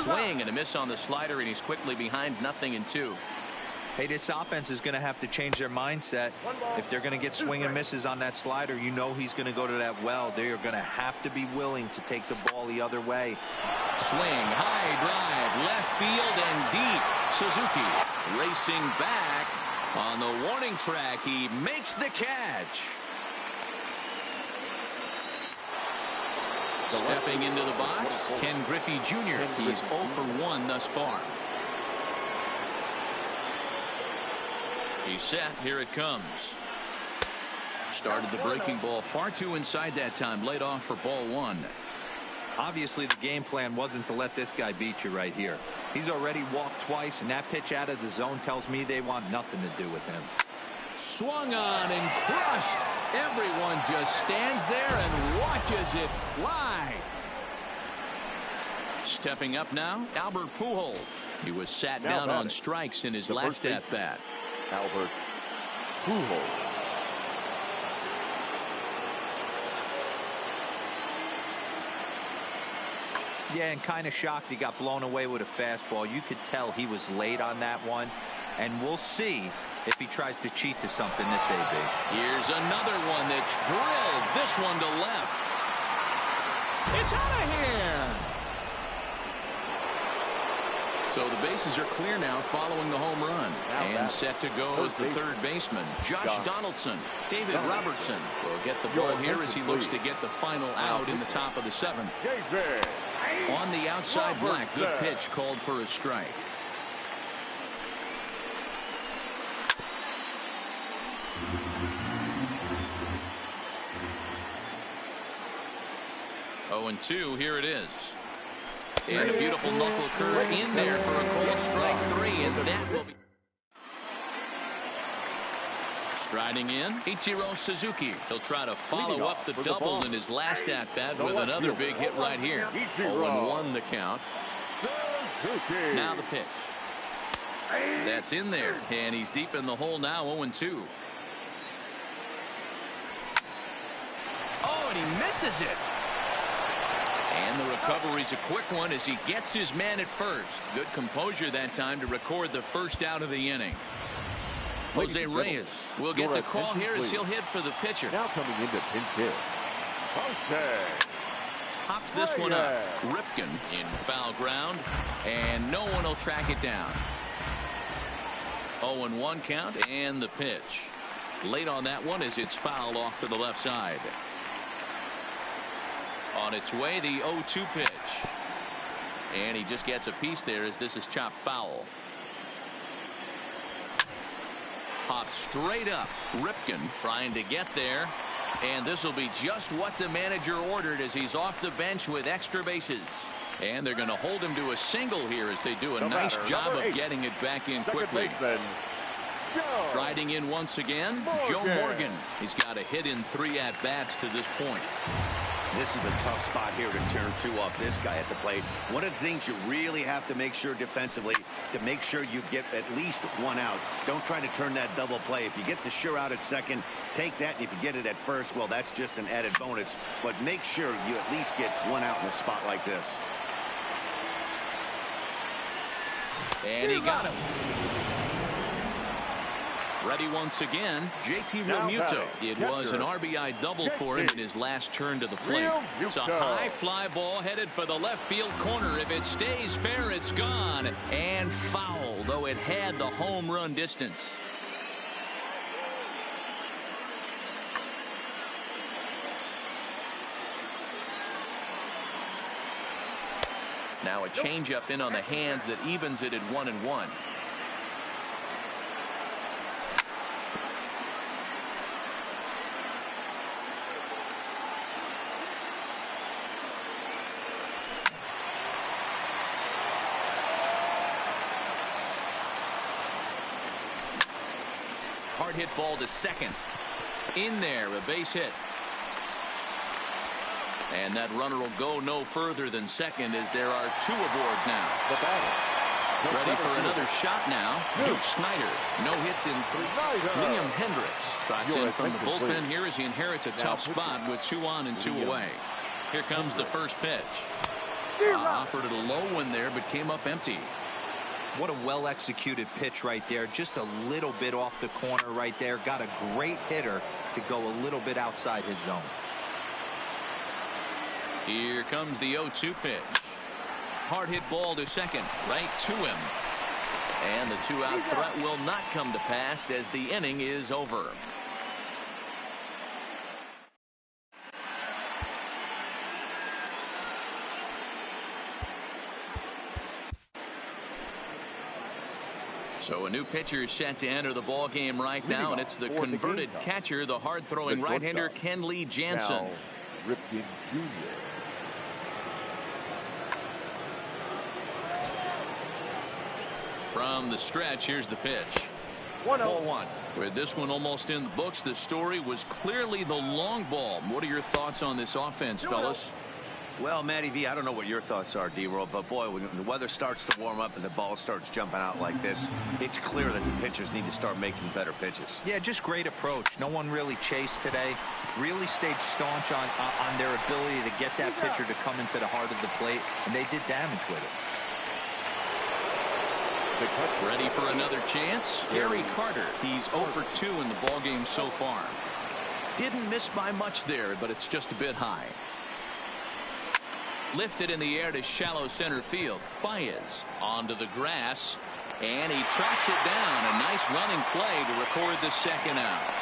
Swing and a miss on the slider, and he's quickly behind 0-2. Hey, this offense is going to have to change their mindset. If they're going to get swing and misses on that slider, you know he's going to go to that well. They are going to have to be willing to take the ball the other way. Swing, high drive, left field and deep. Suzuki racing back on the warning track. He makes the catch. Stepping into the box, Ken Griffey Jr. He's 0 for 1 thus far. He's set. Here it comes. Started the breaking ball far too inside that time. Laid off for ball 1. Obviously, the game plan wasn't to let this guy beat you right here. He's already walked twice, and that pitch out of the zone tells me they want nothing to do with him. Swung on and crushed. Everyone just stands there and watches it fly. Stepping up now, Albert Pujols. He was sat down on strikes in his last at-bat. Albert Pujols. Yeah, and kind of shocked he got blown away with a fastball. You could tell he was late on that one, and we'll see if he tries to cheat to something this AB. Here's another one that's drilled. This one to left. It's out of here. So the bases are clear now following the home run. And set to go is the third baseman, Josh Donaldson. David Robertson will get the ball here as he looks to get the final out in the top of the 7th. On the outside black, good pitch called for a strike. Oh, and 2, here it is. And a beautiful knuckle curve in there for a called strike 3, and that will be. Striding in, Ichiro Suzuki. He'll try to follow up the double in his last at-bat with another big hit right here. 0-1 the count. Now the pitch. That's in there, and he's deep in the hole now, 0-2. Oh, and he misses it. And the recovery's a quick one as he gets his man at first. Good composure that time to record the first out of the inning. Jose Reyes will get the call here as he'll hit for the pitcher. Now coming into pinch hit, Pops this one up. Ripken in foul ground, and no one will track it down. 0-1 count, and the pitch. Late on that one as it's fouled off to the left side. On its way, the 0-2 pitch. And he just gets a piece there as this is chopped foul. Popped straight up. Ripken trying to get there. And this will be just what the manager ordered as he's off the bench with extra bases. And they're going to hold him to a single here as they do a nice job of getting it back in quickly. Striding in once again, Joe Morgan. He's got a hit in 3 at-bats to this point. This is a tough spot here to turn 2 off this guy at the plate. One of the things you really have to make sure defensively to make sure you get at least 1 out. Don't try to turn that double play. If you get the sure out at second, take that. And if you get it at first, well, that's just an added bonus. But make sure you at least get 1 out in a spot like this. And he got him. Ready once again, JT Realmuto. It was an RBI double for him in his last turn to the plate. It's a high fly ball headed for the left field corner. If it stays fair, it's gone. And foul, though it had the home run distance. Now a changeup in on the hands that evens it at 1-1. Hard hit ball to second. In there, a base hit. And that runner will go no further than second as there are 2 aboard now. The batter. Ready for another shot now. Duke Snyder. No hits in 3. Liam Hendricks trots in from the bullpen here as he inherits a tough spot with 2 on and 2 away. Here comes the first pitch. Offered it a low one there, but came up empty. What a well-executed pitch right there. Just a little bit off the corner right there. Got a great hitter to go a little bit outside his zone. Here comes the 0-2 pitch. Hard hit ball to second, right to him. And the 2-out threat will not come to pass as the inning is over. So a new pitcher is set to enter the ball game right now, and it's the converted catcher, the hard-throwing right-hander Kenley Jansen. Ripken Jr. From the stretch, here's the pitch. 1-0. With this one almost in the books, the story was clearly the long ball. What are your thoughts on this offense, fellas? Well, Matty V, I don't know what your thoughts are, D-Roll, but boy, when the weather starts to warm up and the ball starts jumping out like this, it's clear that the pitchers need to start making better pitches. Yeah, just great approach. No one really chased today. Really stayed staunch on their ability to get that pitcher to come into the heart of the plate, and they did damage with it. Ready for another chance? Gary Carter. He's 0 for 2 in the ballgame so far. Didn't miss by much there, but it's just a bit high. Lifted in the air to shallow center field. Baez onto the grass, and he tracks it down. A nice running play to record the second out.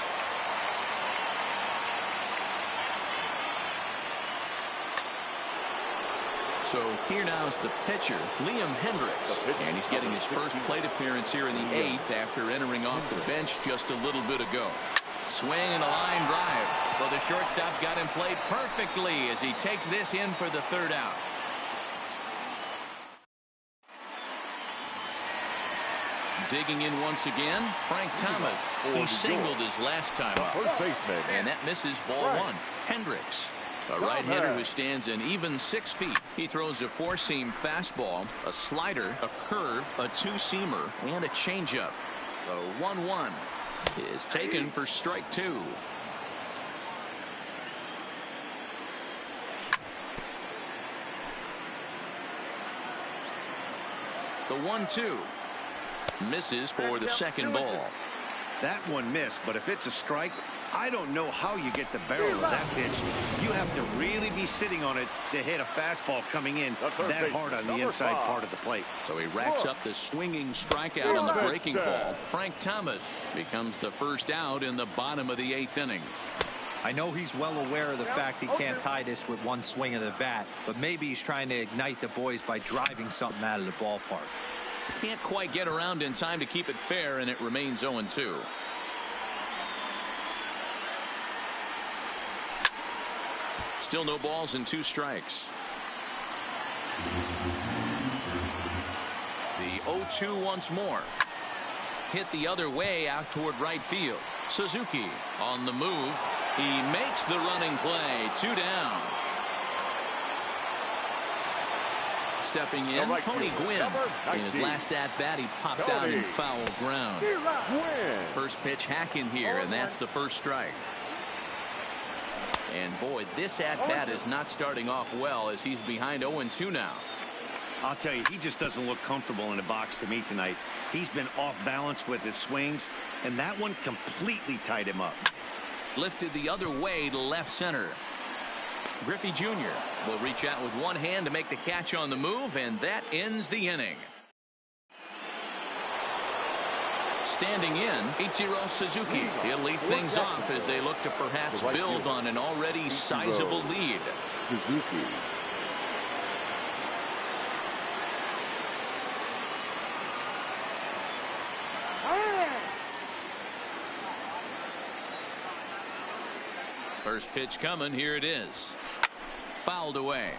So here now is the pitcher, Liam Hendricks, and he's getting his first plate appearance here in the 8th after entering off the bench just a little bit ago. Swing and a line drive. Well, the shortstop's got him played perfectly as he takes this in for the 3rd out. Digging in once again, Frank Thomas. He singled his last time up. And that misses ball 1. Hendricks, a right-hander who stands an even 6 feet. He throws a 4-seam fastball, a slider, a curve, a 2-seamer, and a changeup. The 1-1 is taken for strike 2. The 1-2 misses for the second ball. That one missed, but if it's a strike, I don't know how you get the barrel of that pitch. You have to really be sitting on it to hit a fastball coming in that hard on the inside part of the plate. So he racks up the swinging strikeout on the breaking ball. Frank Thomas becomes the first out in the bottom of the 8th inning. I know he's well aware of the fact he can't tie this with one swing of the bat, but maybe he's trying to ignite the boys by driving something out of the ballpark. Can't quite get around in time to keep it fair, and it remains 0-2. Still no balls and 2 strikes. The 0-2 once more. Hit the other way out toward right field. Suzuki on the move. He makes the running play. 2 down. Stepping in, Tony Gwynn. In his last at-bat, he popped out in foul ground. First pitch hacking here, and that's the first strike. And boy, this at-bat is not starting off well as he's behind 0-2 now. I'll tell you, he just doesn't look comfortable in the box to me tonight. He's been off balance with his swings, and that one completely tied him up. Lifted the other way to left center. Griffey Jr. will reach out with one hand to make the catch on the move, and that ends the inning. Standing in, Ichiro Suzuki. He'll lead things off as they look to perhaps build on an already sizable lead. Suzuki. First pitch coming. Here it is. Fouled away.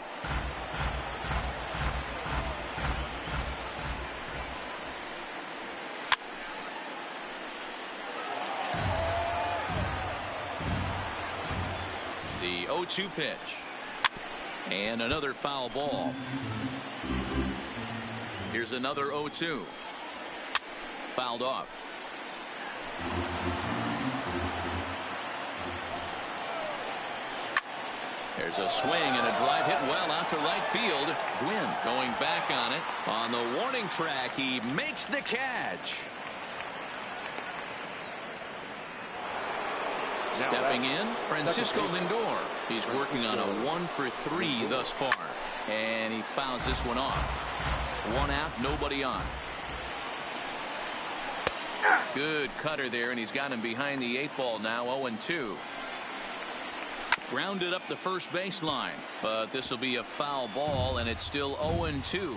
The 0-2 pitch. And another foul ball. Here's another 0-2. Fouled off. There's a swing and a drive hit well out to right field. Gwynn going back on it. On the warning track, he makes the catch. Stepping in, Francisco Lindor. He's working on a 1-for-3 thus far. And he fouls this one off. 1 out, nobody on. Good cutter there, and he's got him behind the 8 ball now, 0-2. Grounded up the first baseline, but this will be a foul ball, and it's still 0-2.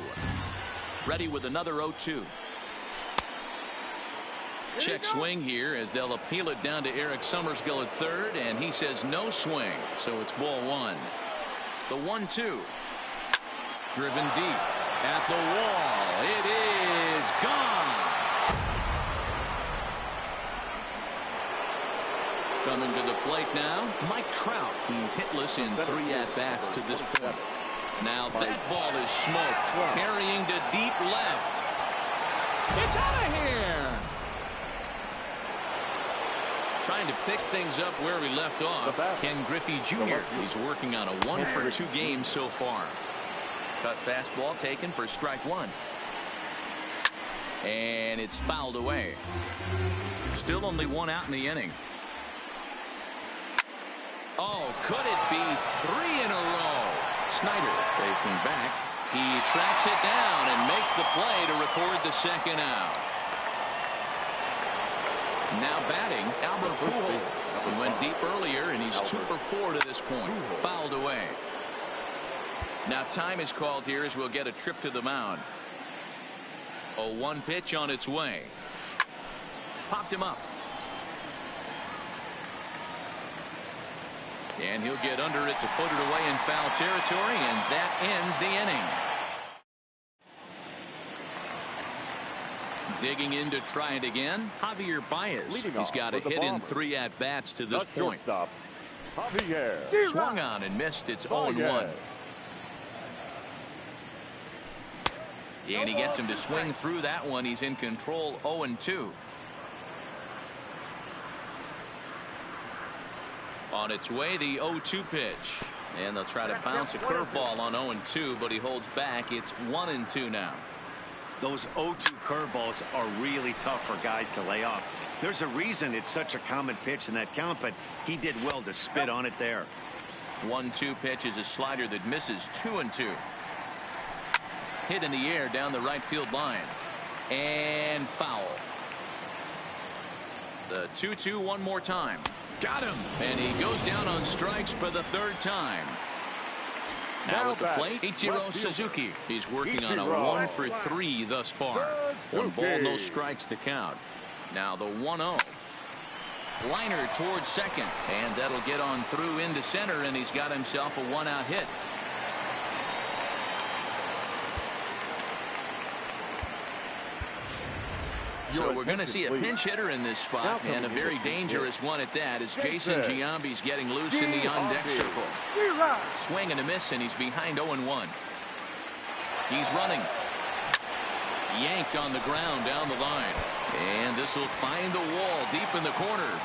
Ready with another 0-2. Check swing here as they'll appeal it down to Eric Summersgill at third, and he says no swing, so it's ball 1. The 1-2. Driven deep at the wall. It is gone. Coming to the plate now, Mike Trout. He's hitless in 3 at-bats to this point. Now that ball is smoked, carrying to deep left. It's out of here. Trying to pick things up where we left off. Ken Griffey Jr. He's working on a 1-for-2 game so far. Cut fastball taken for strike 1. And it's fouled away. Still only 1 out in the inning. Oh, could it be 3 in a row? Snyder facing back. He tracks it down and makes the play to record the 2nd out. Now batting, Albert Pujols. He went deep earlier, and he's 2-for-4 to this point. Fouled away. Now time is called here as we'll get a trip to the mound. A 1 pitch on its way. Popped him up. And he'll get under it to put it away in foul territory, and that ends the inning. Digging in to try it again, Javier Baez. He's got a hit in 3 at-bats to this point. Javier. Swung on and missed. It's 0-1. And he gets him to swing through that one. He's in control, 0-2. On its way, the 0-2 pitch. And they'll try to bounce a curveball on 0-2, but he holds back. It's 1-2 now. Those 0-2 curveballs are really tough for guys to lay off. There's a reason it's such a common pitch in that count, but he did well to spit on it there. 1-2 pitch is a slider that misses. 2-2. Hit in the air down the right field line. And foul. The 2-2 one more time. Got him. And he goes down on strikes for the 3rd time. Now at the plate, Ichiro Suzuki. He's working on a 1-for-3 thus far. 1 ball, no strikes to count. Now the 1-0. Liner towards second. And that'll get on through into center, and he's got himself a 1-out hit. So we're going to see a pinch hitter in this spot, and a very dangerous one at that, as Jason Giambi's getting loose in the on-deck circle. Swing and a miss, and he's behind 0-1. He's running. Yanked on the ground down the line. And this will find the wall deep in the corner.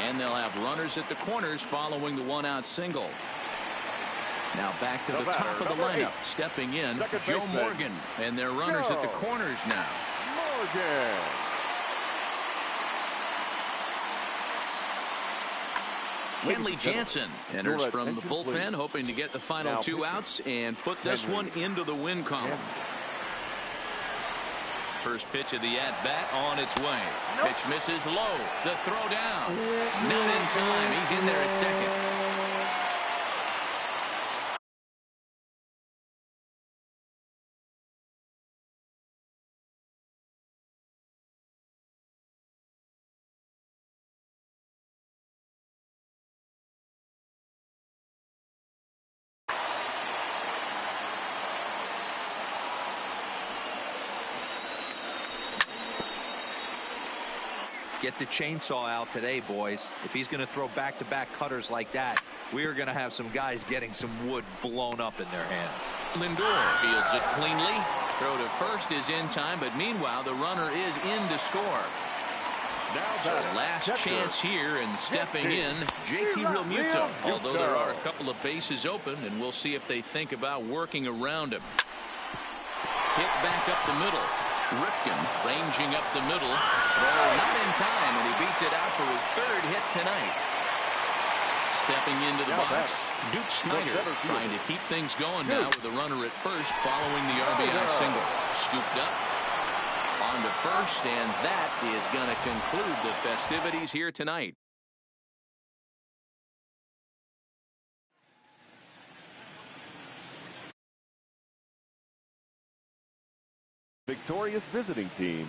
And they'll have runners at the corners following the 1-out single. Now back to the top of the lineup. Stepping in, Joe Morgan. And their runners at the corners now. Morgan. Kenley Jansen enters from the bullpen, hoping to get the final 2 outs and put this one into the win column. First pitch of the at-bat on its way. Pitch misses low. The throw down. Not in time. He's in there at second. Get the chainsaw out today, boys. If he's going to throw back-to-back cutters like that, we are going to have some guys getting some wood blown up in their hands. Lindor fields it cleanly. Throw to first is in time, but meanwhile the runner is in to score. So last chance here, and stepping in, JT Realmuto. Although there are a couple of bases open, and we'll see if they think about working around him. Hit back up the middle. Ripken ranging up the middle. Throw not in time, and he beats it out for his third hit tonight. Stepping into the box, Duke Snider trying to keep things going now with a runner at first following the RBI single. Scooped up. On to first, and that is going to conclude the festivities here tonight. Victorious visiting team.